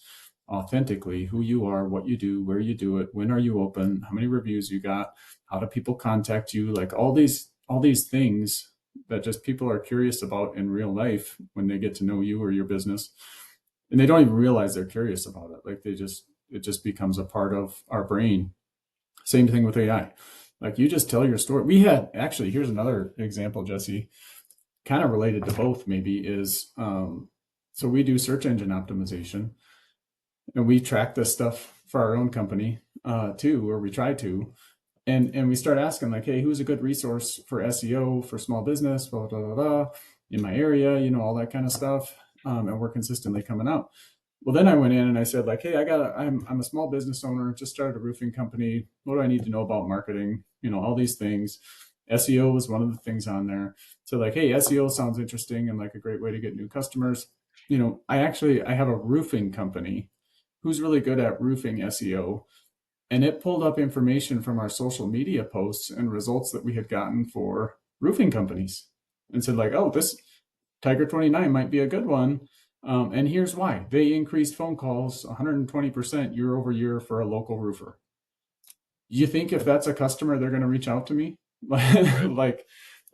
authentically, who you are, what you do, where you do it, when are you open, how many reviews you got, how do people contact you, like all these things that just people are curious about in real life when they get to know you or your business. And they don't even realize they're curious about it. Like, it just becomes a part of our brain. Same thing with AI. Like, you just tell your story. We had actually, here's another example, Jesse, kind of related to both, maybe, is so we do search engine optimization, and we track this stuff for our own company too, or we try to. And we start asking like, hey, who's a good resource for SEO for small business, blah blah blah blah, in my area, all that kind of stuff. And we're consistently coming out. Well, then I went in and I said like, hey, I'm a small business owner, just started a roofing company. What do I need to know about marketing? All these things. SEO was one of the things on there. So like, hey, SEO sounds interesting and like a great way to get new customers. I have a roofing company who's really good at roofing SEO, and it pulled up information from our social media posts and results that we had gotten for roofing companies and said like, oh, this Tiger 29 might be a good one. And here's why: they increased phone calls 120% year over year for a local roofer. You think if that's a customer, they're going to reach out to me? Right. Like,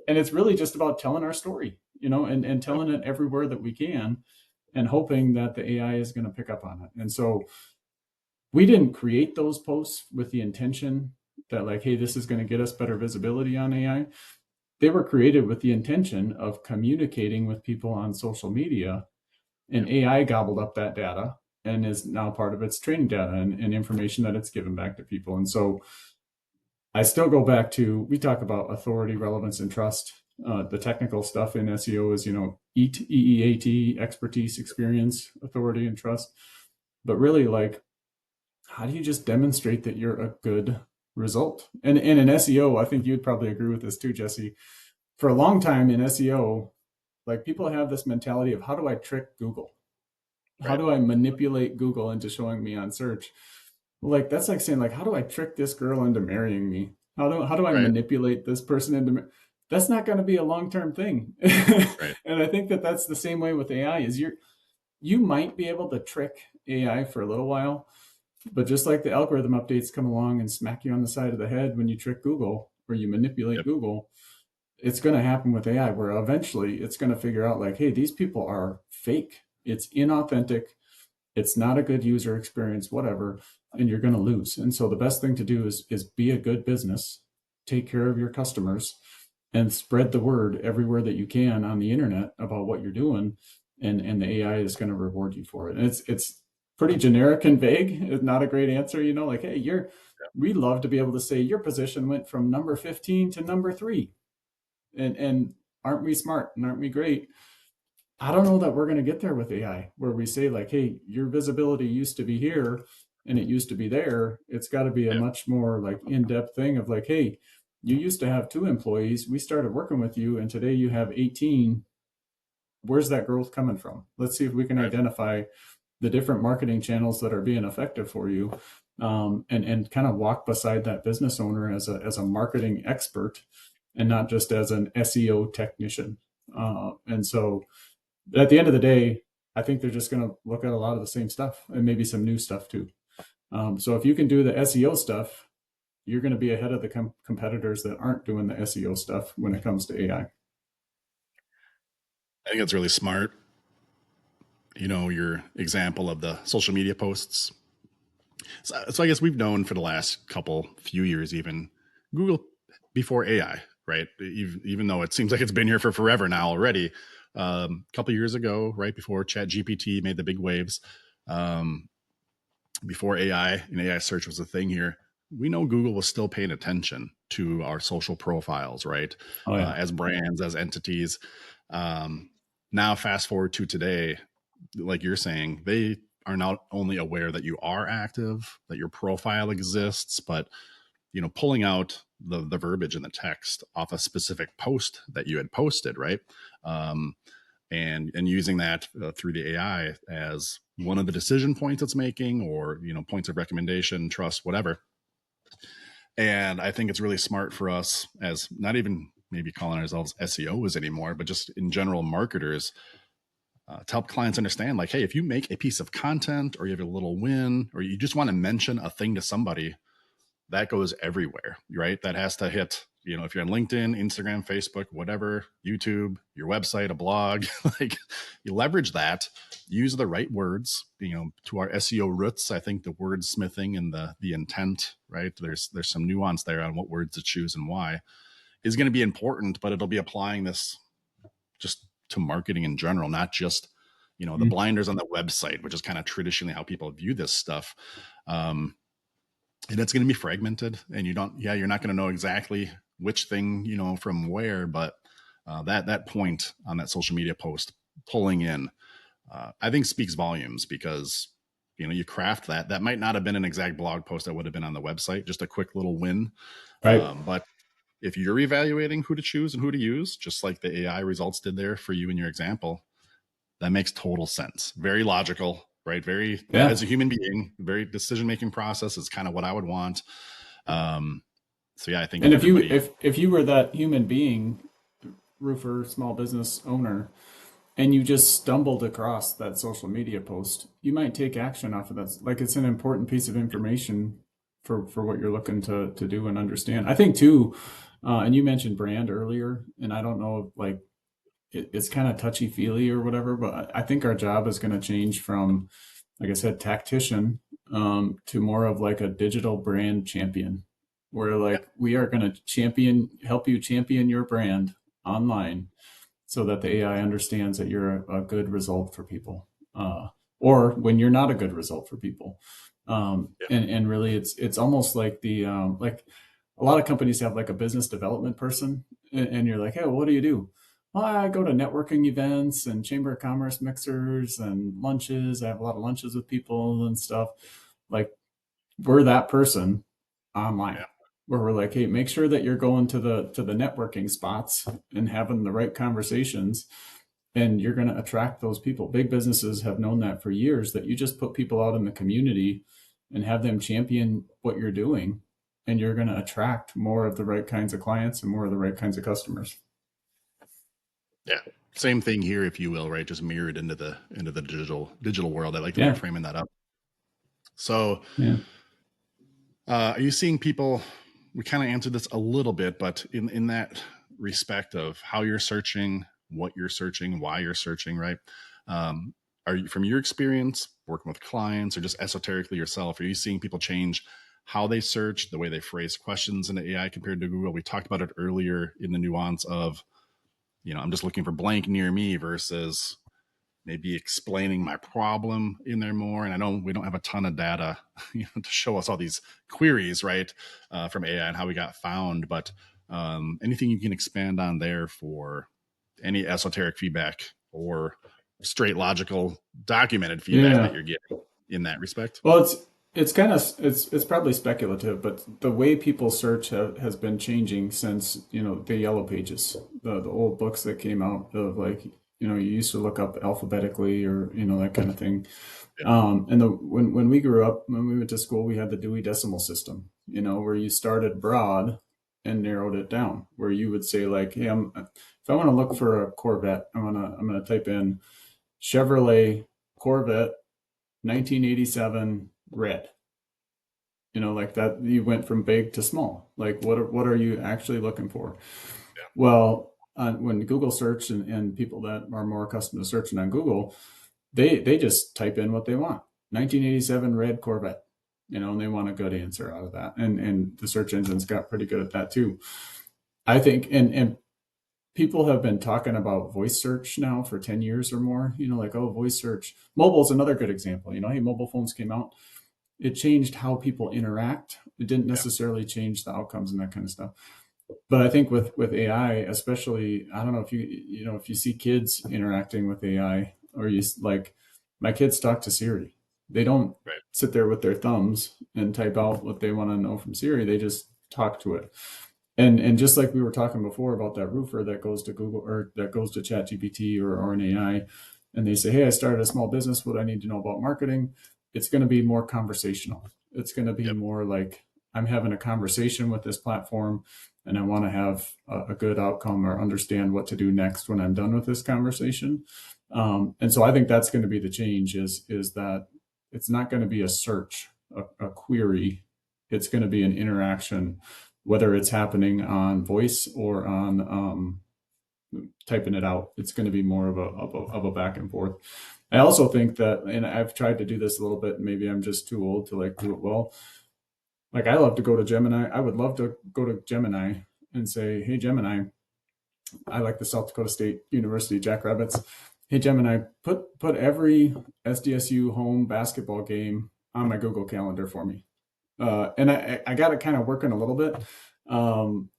and it's really just about telling our story, and Yep. telling it everywhere that we can, and hoping that the AI is going to pick up on it. And so we didn't create those posts with the intention that like, hey, this is going to get us better visibility on AI. They were created with the intention of communicating with people on social media, and Yep. AI gobbled up that data and is now part of its training data and information that it's given back to people. And so I still go back to, we talk about authority, relevance, and trust. The technical stuff in SEO is, EAT, EEAT, expertise, experience, authority, and trust. But really, like, how do you just demonstrate that you're a good result? And in SEO, I think you'd probably agree with this too, Jesse. For a long time in SEO, like people have this mentality of how do I trick Google? How Right. do I manipulate Google into showing me on search? Like that's like saying like how do I trick this girl into marrying me? How do I Right. manipulate this person into that's not going to be a long-term thing. Right. And I think that that's the same way with AI is you might be able to trick AI for a little while, but just like the algorithm updates come along and smack you on the side of the head when you trick Google or you manipulate Yep. Google, it's going to happen with AI where eventually it's going to figure out like, hey, these people are fake. It's inauthentic. It's not a good user experience, whatever, and you're going to lose. And so the best thing to do is be a good business, take care of your customers, and spread the word everywhere that you can on the internet about what you're doing, and the AI is going to reward you for it. And it's pretty generic and vague. It's not a great answer, like, hey, we'd love to be able to say your position went from number 15 to number 3. And aren't we smart and aren't we great? I don't know that we're going to get there with AI where we say like, hey, your visibility used to be here and it used to be there. It's got to be a Yep. much more like in-depth thing of like, hey, you used to have 2 employees. We started working with you and today you have 18. Where's that growth coming from? Let's see if we can Right. identify the different marketing channels that are being effective for you, and kind of walk beside that business owner as a marketing expert and not just as an SEO technician. And so at the end of the day, I think they're just going to look at a lot of the same stuff and maybe some new stuff too. So if you can do the SEO stuff, you're going to be ahead of the competitors that aren't doing the SEO stuff when it comes to AI. I think it's really smart. Your example of the social media posts. So I guess we've known for the last few years, even Google before AI, right? Even though it seems like it's been here for forever now already. A couple years ago, right before Chat GPT made the big waves, um, before AI and AI search was a thing here, we know Google was still paying attention to our social profiles, right? Oh yeah. As brands, as entities. Um, Now, fast forward to today, like you're saying, they are not only aware that you are active, that your profile exists, but pulling out the verbiage in the text off a specific post that you had posted, right? Um, and using that through the AI as one of the decision points it's making, or points of recommendation, trust, whatever. And I think it's really smart for us as not even maybe calling ourselves SEOs anymore, but just in general marketers, to help clients understand like, hey, if you make a piece of content or you have a little win or you just want to mention a thing to somebody, that goes everywhere, right? That has to hit, if you're on LinkedIn, Instagram, Facebook, whatever, YouTube, your website, a blog, like you leverage that, use the right words, to our SEO roots. I think the wordsmithing and the intent, right? There's some nuance there on what words to choose and why is going to be important, but it'll be applying this just to marketing in general, not just, the Mhm. blinders on the website, which is kind of traditionally how people view this stuff. Um, and it's going to be fragmented, and you're not going to know exactly which thing, from where, but that point on that social media post pulling in, I think speaks volumes, because you craft that might not have been an exact blog post that would have been on the website, just a quick little win. Right. But if you're evaluating who to choose and who to use, just like the AI results did there for you in your example, that makes total sense. Very logical, right? Very, Yeah. as a human being, very decision making process is kind of what I would want. Um, so yeah, I think And if if you everybody, if you were that human being, roofer, small business owner, and you just stumbled across that social media post, you might take action off of that. Like it's an important piece of information for what you're looking to do and understand. I think too, and you mentioned brand earlier, and I don't know, like it's kind of touchy feely or whatever, but I think our job is going to change from, like I said, tactician, to more of like a digital brand champion, where yeah, like we are going to help you champion your brand online so that the AI understands that you're a good result for people, or when you're not a good result for people. yeah, And really, it's almost like the like a lot of companies have like a business development person, and you're like, hey, well, what do you do? Well, I go to networking events and chamber of commerce mixers and lunches. I have a lot of lunches with people and stuff. Like we're that person online, yeah, where we're like, hey, make sure that you're going to the networking spots and having the right conversations, and you're going to attract those people. Big businesses have known that for years, that you just put people out in the community and have them champion what you're doing, and you're going to attract more of the right kinds of clients and more of the right kinds of customers. yeah. Same thing here, if you will, right? Just mirrored into the digital world. I like the way you're Yeah. framing that up. So, Yeah. are you seeing people? We kind of answered this a little bit, but in that respect of how you're searching, what you're searching, why you're searching, right? Um, are you, from your experience working with clients or just esoterically yourself, are you seeing people change how they search, the way they phrase questions in the AI compared to Google? We talked about it earlier in the nuance of, I'm just looking for blank near me versus maybe explaining my problem in there more. And I know we don't have a ton of data, to show us all these queries, right, from AI and how we got found. But anything you can expand on there for any esoteric feedback or straight logical documented feedback that Yeah. you're getting in that respect? Well, it's kind of it's probably speculative, but the way people search has been changing since the yellow pages, the old books that came out of, like, you used to look up alphabetically, or that kind of thing. Yeah, And when we grew up, when we went to school, we had the Dewey Decimal System, where you started broad and narrowed it down, where you would say like, hey, if I want to look for a Corvette, I'm gonna type in Chevrolet Corvette 1987 red. Like that, you went from big to small. Like what are you actually looking for? Well, when Google search, and people that are more accustomed to searching on Google, they just type in what they want. 1987 red Corvette, and they want a good answer out of that. And the search engines got pretty good at that too. I think, and people have been talking about voice search now for 10 years or more, like, oh, voice search. Mobile is another good example. Hey, mobile phones came out, it changed how people interact. It didn't yeah, necessarily change the outcomes and that kind of stuff. But I think with AI, especially, I don't know if if you see kids interacting with AI, or you like, my kids talk to Siri. They don't right. sit there with their thumbs and type out what they want to know from Siri. They just talk to it. And just like we were talking before about that roofer that goes to Google, or that goes to ChatGPT, or an AI, and they say, hey, I started a small business. What do I need to know about marketing? It's going to be more conversational. It's going to be Yep. more like, I'm having a conversation with this platform, and I want to have a good outcome, or understand what to do next when I'm done with this conversation. And so I think that's going to be the change, is that it's not going to be a search, a query. It's going to be an interaction, whether it's happening on voice or on typing it out. It's going to be more of a back and forth. I also think that, and I've tried to do this a little bit, maybe I'm just too old to like do it well. Like, I love to go to Gemini. I would love to go to Gemini and say, hey, Gemini, I like the South Dakota State University Jackrabbits. Hey, Gemini, put every SDSU home basketball game on my Google Calendar for me. And I got it kind of working a little bit. Um,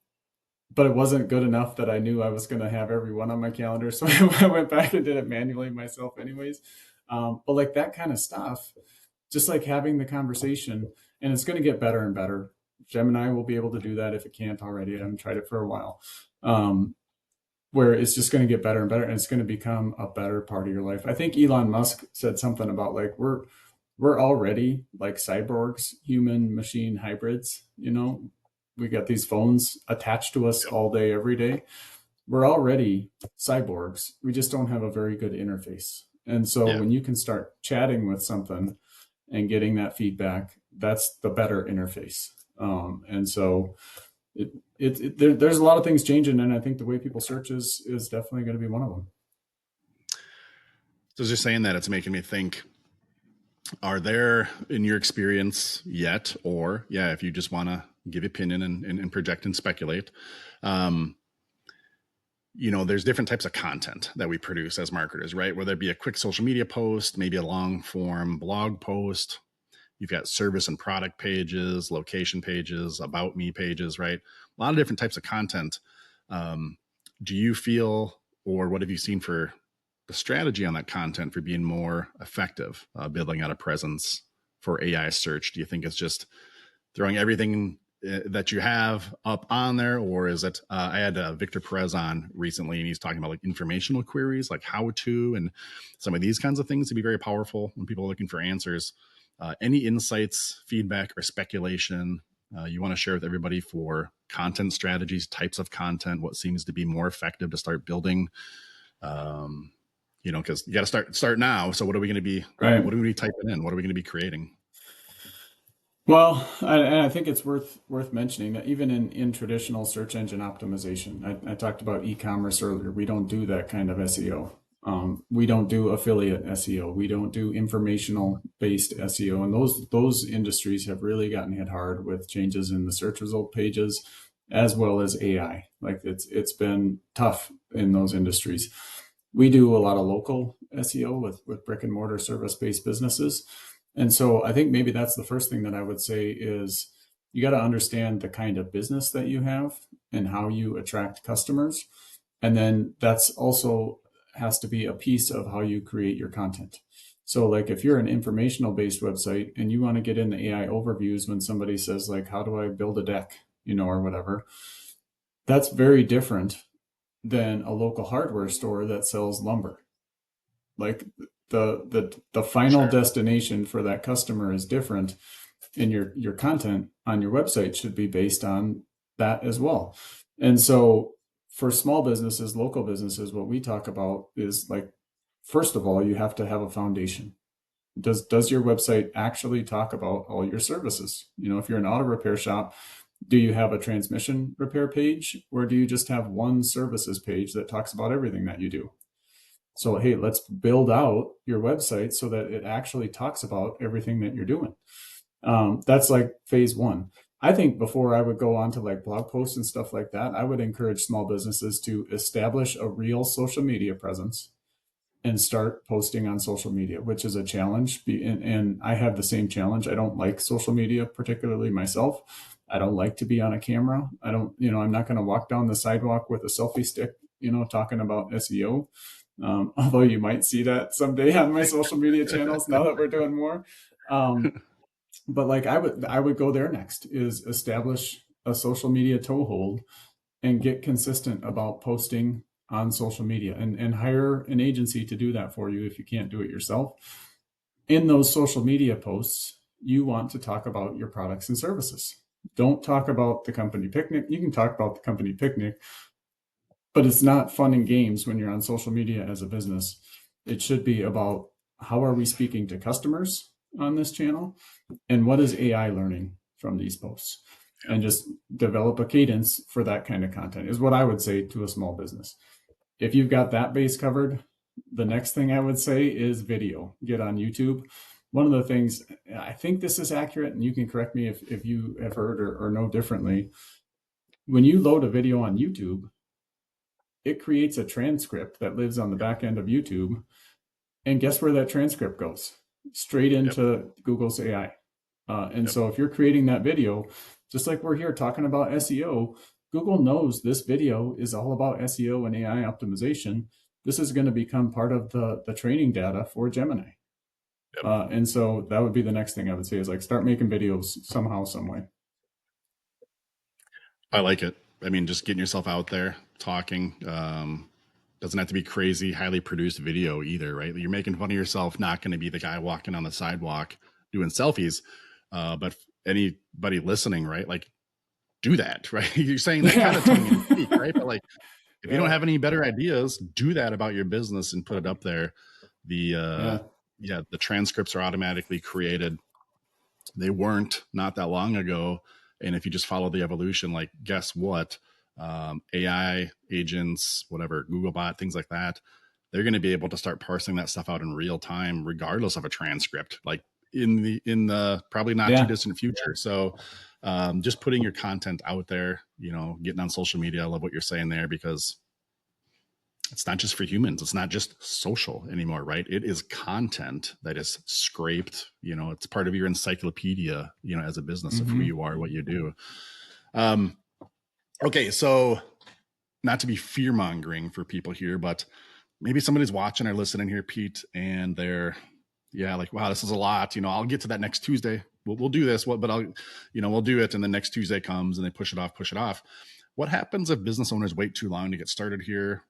but it wasn't good enough that I knew I was going to have every one on my calendar. So I went back and did it manually myself, anyways. But like that kind of stuff, just like having the conversation, and it's going to get better and better. Gemini will be able to do that if it can't already. I haven't tried it for a while. Where it's just going to get better and better, and it's going to become a better part of your life. I think Elon Musk said something about like we're already like cyborgs, human machine hybrids. We got these phones attached to us Yep. all day, every day. We're already cyborgs. We just don't have a very good interface. And so Yeah. when you can start chatting with something and getting that feedback, that's the better interface. And so there's a lot of things changing, and I think the way people search is definitely going to be one of them. So just saying that, it's making me think, are there, in your experience yet, or yeah, if you just want to give opinion and project and speculate, um, there's different types of content that we produce as marketers, right? Whether it be a quick social media post, maybe a long form blog post. You've got service and product pages, location pages, about me pages, right? A lot of different types of content. Um, do you feel, or what have you seen for the strategy on that content for being more effective, building out a presence for AI search? Do you think it's just throwing everything that you have up on there, or is it? I had Victor Perez on recently, and he's talking about like informational queries, like how to, and some of these kinds of things to be very powerful when people are looking for answers. Any insights, feedback, or speculation you want to share with everybody for content strategies, types of content, what seems to be more effective to start building? Um, because you got to start now. So what are we going to be? Right. What are we typing in? What are we going to be creating? Well, and I think it's worth mentioning that even in traditional search engine optimization, I talked about e-commerce earlier. We don't do that kind of SEO. We don't do affiliate SEO. We don't do informational based SEO, and those industries have really gotten hit hard with changes in the search result pages, as well as AI. Like it's been tough in those industries. We do a lot of local SEO with brick and mortar service based businesses. And so I think maybe that's the first thing that I would say is you got to understand the kind of business that you have and how you attract customers. And then that's also has to be a piece of how you create your content. So like if you're an informational based website and you want to get in the AI overviews when somebody says like, how do I build a deck, or whatever, that's very different than a local hardware store that sells lumber. Like the final Sure. destination for that customer is different, and your content on your website should be based on that as well. And so for small businesses, local businesses, what we talk about is like, first of all, you have to have a foundation. Does your website actually talk about all your services? If you're an auto repair shop, do you have a transmission repair page, or do you just have one services page that talks about everything that you do? So, hey, let's build out your website so that it actually talks about everything that you're doing. That's like phase one. I think before I would go on to like blog posts and stuff like that, I would encourage small businesses to establish a real social media presence and start posting on social media, which is a challenge. And I have the same challenge. I don't like social media, particularly myself. I don't like to be on a camera. I don't, I'm not going to walk down the sidewalk with a selfie stick, talking about SEO. Although you might see that someday on my social media channels now that we're doing more. Um, but like I would go there next is establish a social media toehold and get consistent about posting on social media, and hire an agency to do that for you if you can't do it yourself. In those social media posts, you want to talk about your products and services. Don't talk about the company picnic. You can talk about the company picnic, but it's not fun and games when you're on social media as a business. It should be about how are we speaking to customers on this channel, and what is AI learning from these posts, Yeah. and just develop a cadence for that kind of content is what I would say to a small business. If you've got that base covered, the next thing I would say is video. Get on YouTube. One of the things, I think this is accurate, and you can correct me if you have heard or know differently. When you load a video on YouTube, it creates a transcript that lives on the back end of YouTube. And guess where that transcript goes? Straight Yep. into Google's AI. And Yep. so if you're creating that video, just like we're here talking about SEO, Google knows this video is all about SEO and AI optimization. This is going to become part of the training data for Gemini. Yep. And so that would be the next thing I would say is like start making videos somehow, some way. I like it. I mean, just getting yourself out there, talking. Doesn't have to be crazy, highly produced video either, right? You're making fun of yourself, not going to be the guy walking on the sidewalk doing selfies. But anybody listening, right? Like, do that, right? You're saying that kind of tongue in cheek, right? But like, if you don't Yeah. have any better ideas, do that about your business and put it up there. The Yeah. yeah, the transcripts are automatically created. They weren't not that long ago. And if you just follow the evolution, like guess what? AI agents, whatever, Googlebot, things like that, they're going to be able to start parsing that stuff out in real time, regardless of a transcript, like in the probably not too Yeah. distant future. So just putting your content out there, getting on social media. I love what you're saying there because it's not just for humans. It's not just social anymore, right? It is content that is scraped. It's part of your encyclopedia, as a business of who Mm-hmm. you are, what you do. Um, okay, so not to be fear mongering for people here, but maybe somebody's watching or listening here, Pete, and they're, yeah, like, wow, this is a lot. I'll get to that next Tuesday. We'll do this. But we'll do it. And the next Tuesday comes and they push it off, push it off. What happens if business owners wait too long to get started here?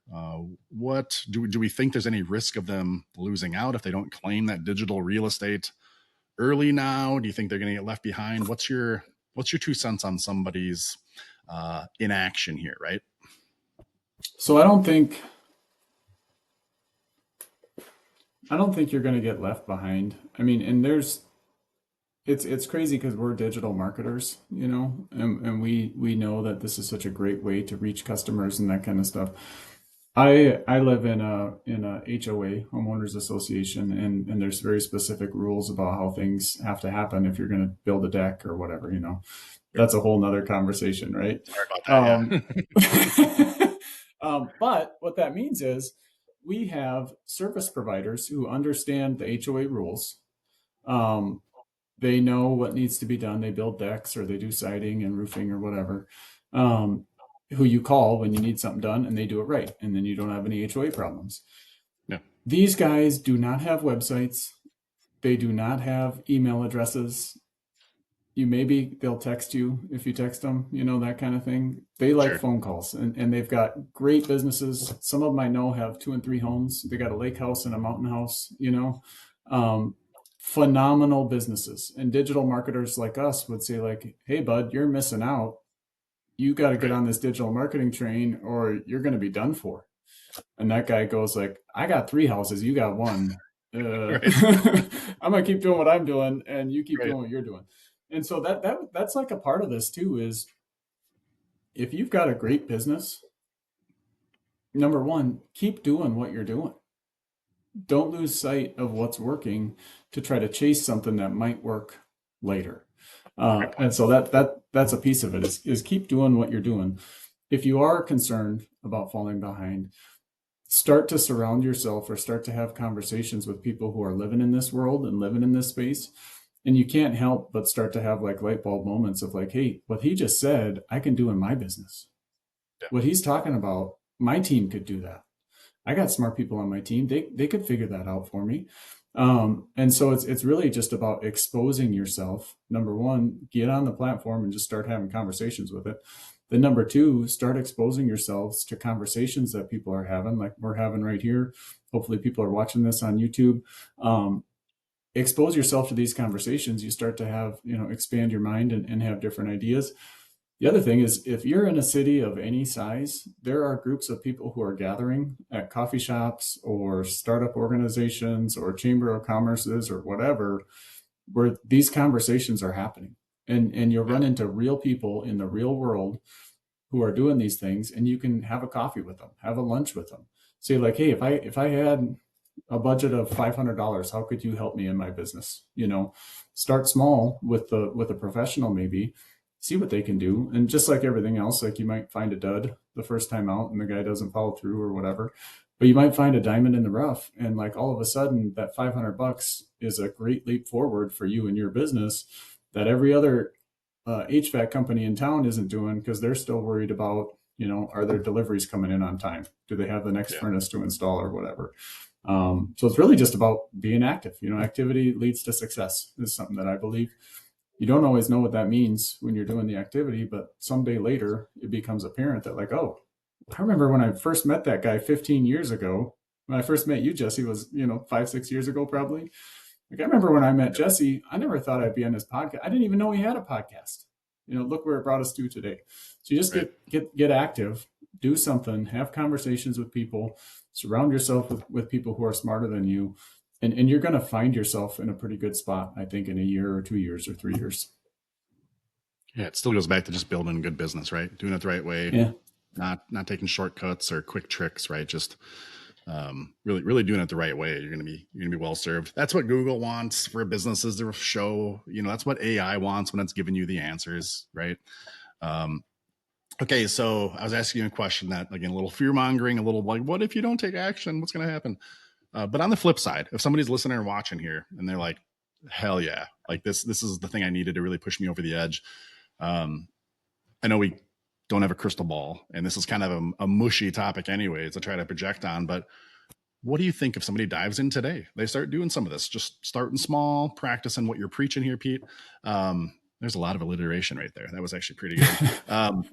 What do we think there's any risk of them losing out if they don't claim that digital real estate early now? Do you think they're going to get left behind? What's your 2 cents on somebody's inaction here, right? So I don't think you're going to get left behind. I mean, and it's crazy because we're digital marketers, and we know that this is such a great way to reach customers and that kind of stuff. I live in a HOA, homeowners association, and there's very specific rules about how things have to happen if you're going to build a deck or whatever. That's a whole nother conversation, right? Sorry about that. Um, Yeah. but what that means is we have service providers who understand the HOA rules. Um, they know what needs to be done. They build decks or they do siding and roofing or whatever. Um, who you call when you need something done and they do it right. And then you don't have any HOA problems. Yeah. These guys do not have websites. They do not have email addresses. They'll text you if you text them, that kind of thing. They like Sure. phone calls and they've got great businesses. Some of them I know have 2 and 3 homes. They got a lake house and a mountain house, um, phenomenal businesses. And digital marketers like us would say like, hey bud, you're missing out. You got to get Right. on this digital marketing train or you're going to be done for. And that guy goes like, I got 3 houses. You got 1. Right. I'm going to keep doing what I'm doing and you keep Right. doing what you're doing. And so that's like a part of this too is if you've got a great business, number one, keep doing what you're doing. Don't lose sight of what's working to try to chase something that might work later. Great And point. so that's a piece of it is keep doing what you're doing. If you are concerned about falling behind, start to surround yourself or start to have conversations with people who are living in this world and living in this space. And you can't help but start to have like light bulb moments of like, hey, what he just said, I can do in my business. Yeah. What he's talking about, my team could do that. I got smart people on my team. They could figure that out for me. And so it's really just about exposing yourself. Number one, get on the platform and just start having conversations with it. Then number two, start exposing yourselves to conversations that people are having, like we're having right here. Hopefully people are watching this on YouTube. Expose yourself to these conversations. You start to have, expand your mind and have different ideas. The other thing is, if you're in a city of any size, there are groups of people who are gathering at coffee shops or startup organizations or chamber of commerces or whatever, where these conversations are happening. And you'll Yeah. run into real people in the real world who are doing these things, and you can have a coffee with them, have a lunch with them. Say like, hey, if I had a budget of $500, how could you help me in my business? Start small with a professional maybe, see what they can do. And just like everything else, like you might find a dud the first time out and the guy doesn't follow through or whatever, but you might find a diamond in the rough. And like all of a sudden that $500 is a great leap forward for you and your business. that every other HVAC company in town isn't doing, because they're still worried about, are their deliveries coming in on time? Do they have the next Yeah. furnace to install or whatever? So it's really just about being active. Activity leads to success is something that I believe. You don't always know what that means when you're doing the activity, but someday later it becomes apparent that, like, oh, I remember when I first met that guy 15 years ago. When I first met you, Jesse, was 5-6 years ago probably. Like, I remember when I met Jesse, I never thought I'd be on his podcast. I didn't even know he had a podcast. Look where it brought us to today. So you just Right. get active, do something, have conversations with people, surround yourself with people who are smarter than you, and you're going to find yourself in a pretty good spot, I think, in a year or 2 years or 3 years. Yeah. It still goes back to just building good business, right? Doing it the right way, Yeah. not taking shortcuts or quick tricks, right? Just really doing it the right way. You're gonna be well served. That's what Google wants for businesses to show. That's what AI wants when it's giving you the answers, right? Um, okay, so I was asking you a question that, again, a little fear mongering, a little like, what if you don't take action? What's going to happen? But on the flip side, if somebody's listening or watching here and they're like, hell yeah, like this is the thing I needed to really push me over the edge. Um, I know we don't have a crystal ball, and this is kind of a mushy topic anyways to try to project on, but what do you think if somebody dives in today? They start doing some of this, just starting small, practicing what you're preaching here, Pete. There's a lot of alliteration right there. That was actually pretty good.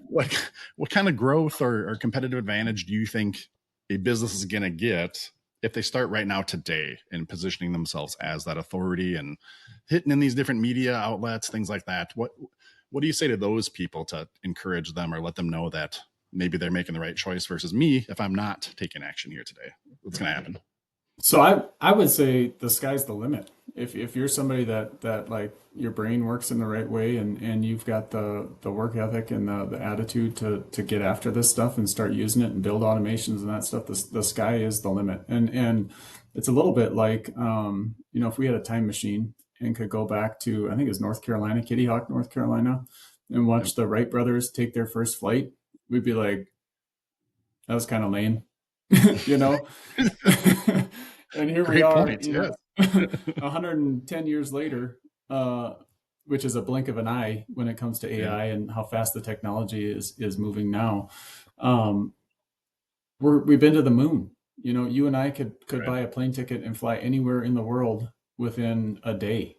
What kind of growth or competitive advantage do you think a business is going to get if they start right now today in positioning themselves as that authority and hitting in these different media outlets, things like that? What do you say to those people to encourage them or let them know that maybe they're making the right choice versus me if I'm not taking action here today? What's going to happen? So I would say the sky's the limit. If you're somebody that like your brain works in the right way, and you've got the work ethic and the attitude to get after this stuff and start using it and build automations and that stuff, the sky is the limit. And it's a little bit like, if we had a time machine and could go back to, I think it's North Carolina, Kitty Hawk, North Carolina, and Yep. watch the Wright brothers take their first flight, we'd be like, that was kind of lame, you know. And here we Great are, point. Yes. 110 years later, uh, which is a blink of an eye when it comes to Yeah. AI and how fast the technology is moving now. Um, we've been to the moon. You and I could Right. buy a plane ticket and fly anywhere in the world within a day.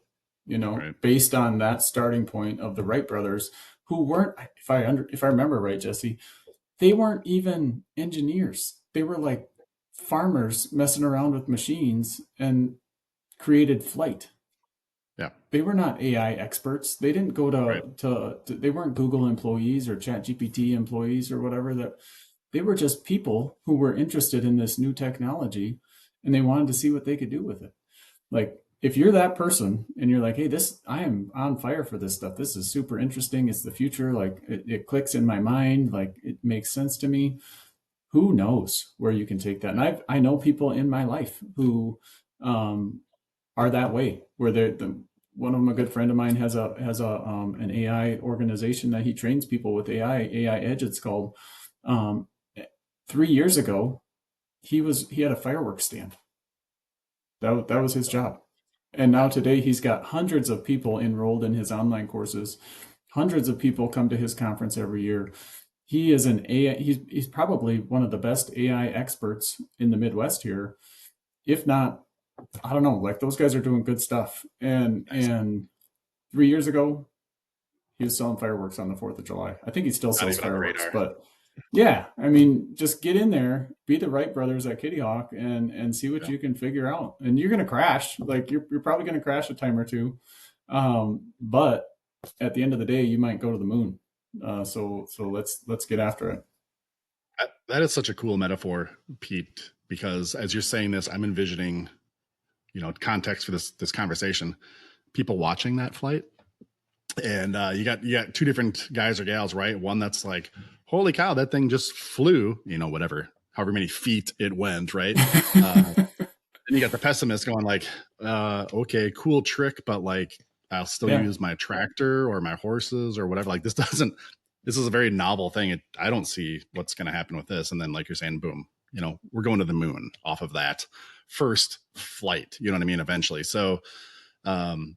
Right. Based on that starting point of the Wright brothers, who weren't, if I remember right, Jesse, they weren't even engineers. They were like farmers messing around with machines and created flight. Yeah. They were not AI experts. They didn't go Right. to they weren't Google employees or ChatGPT employees or whatever. That they were just people who were interested in this new technology, and they wanted to see what they could do with it. Like, if you're that person and you're like, hey, I am on fire for this stuff. This is super interesting. It's the future. Like, it clicks in my mind. Like, it makes sense to me. Who knows where you can take that? And I know people in my life who um, are that way, where one of them, a good friend of mine, has an AI organization that he trains people with AI Edge, it's called. Um, 3 years ago, he had a fireworks stand. That was his job. And now Yeah. today he's got hundreds of people enrolled in his online courses. Hundreds of people come to his conference every year. He is an AI. He's probably one of the best AI experts in the Midwest here, if not, I don't know. Like, those guys are doing good stuff. And Nice. 3 years ago, he was selling fireworks on the 4th of July. I think he still Not sells even on the fireworks, radar. but yeah, I mean, just get in there, be the Wright brothers at Kitty Hawk, and see what Yeah. you can figure out. And you're gonna crash. Like, you're probably gonna crash a time or two, but at the end of the day, you might go to the moon. So let's get after it. That is such a cool metaphor, Pete, because as you're saying this, I'm envisioning, context for this conversation. People watching that flight, and you got two different guys or gals, right? One that's like, "Holy cow, that thing just flew!" Whatever, however many feet it went, right? Then you got the pessimist going like, "Okay, cool trick, but like, I'll still Yeah. use my tractor or my horses or whatever. Like, this doesn't. This is a very novel thing. I don't see what's going to happen with this." And then, like you're saying, boom, we're going to the moon off of that first flight. You know what I mean? Eventually, so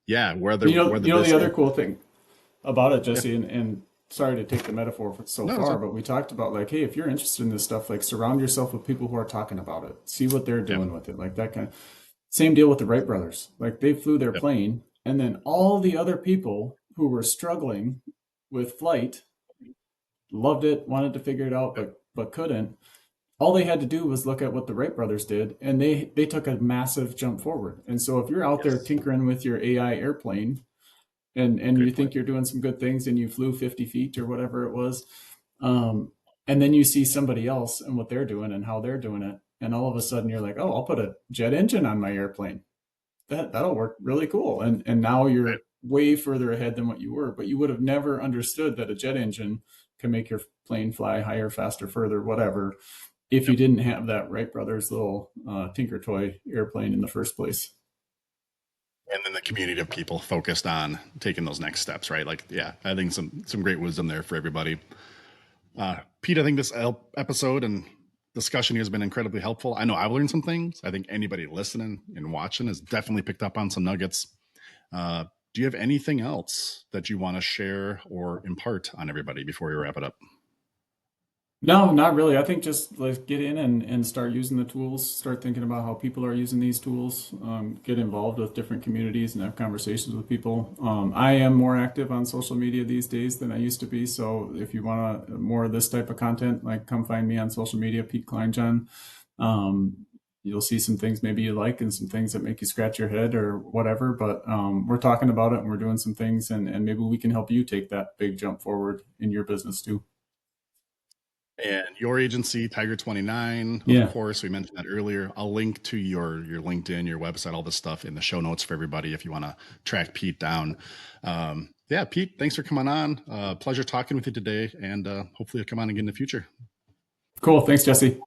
Yeah, You where the know the business. other cool thing about it, Yeah, Jesse, and sorry to take the metaphor so no, it's far, a, but we talked about like, hey, if you're interested in this stuff, like surround yourself with people who are talking about it, see what they're yeah, doing with it, like that kind of same deal with the Wright brothers. Like they flew their yeah, plane, and then all the other people who were struggling with flight loved it, wanted to figure it out, yeah, but couldn't. All they had to do was look at what the Wright brothers did, and they took a massive jump forward. And so if you're out there yes, tinkering with your AI airplane and you great point. think you're doing some good things and you flew 50 feet or whatever it was, um, and then you see somebody else and what they're doing and how they're doing it, and all of a sudden you're like, oh, I'll put a jet engine on my airplane. That'll work really cool. And now Right. you're way further ahead than what you were, but you would have never understood that a jet engine can make your plane fly higher, faster, further, whatever, if Yep. you didn't have that Wright brothers little Tinker Toy airplane in the first place. And then the community of people focused on taking those next steps, right? Like, yeah, I think some great wisdom there for everybody. Pete, I think this episode and discussion here has been incredibly helpful. I know I've learned some things. I think anybody listening and watching has definitely picked up on some nuggets. Uh, do you have anything else that you want to share or impart on everybody before we wrap it up? No, not really. I think just like get in and start using the tools, start thinking about how people are using these tools, get involved with different communities and have conversations with people. I am more active on social media these days than I used to be. So if you want more of this type of content, like come find me on social media, Pete Kleinjohn. You'll see some things maybe you like and some things that make you scratch your head or whatever. But we're talking about it and we're doing some things and maybe we can help you take that big jump forward in your business too. And your agency, Tiger 29, of Yeah. course, we mentioned that earlier. I'll link to your LinkedIn, your website, all this stuff in the show notes for everybody if you want to track Pete down. Yeah, Pete, thanks for coming on. Pleasure talking with you today, and hopefully you'll come on again in the future. Cool. Thanks, Jesse.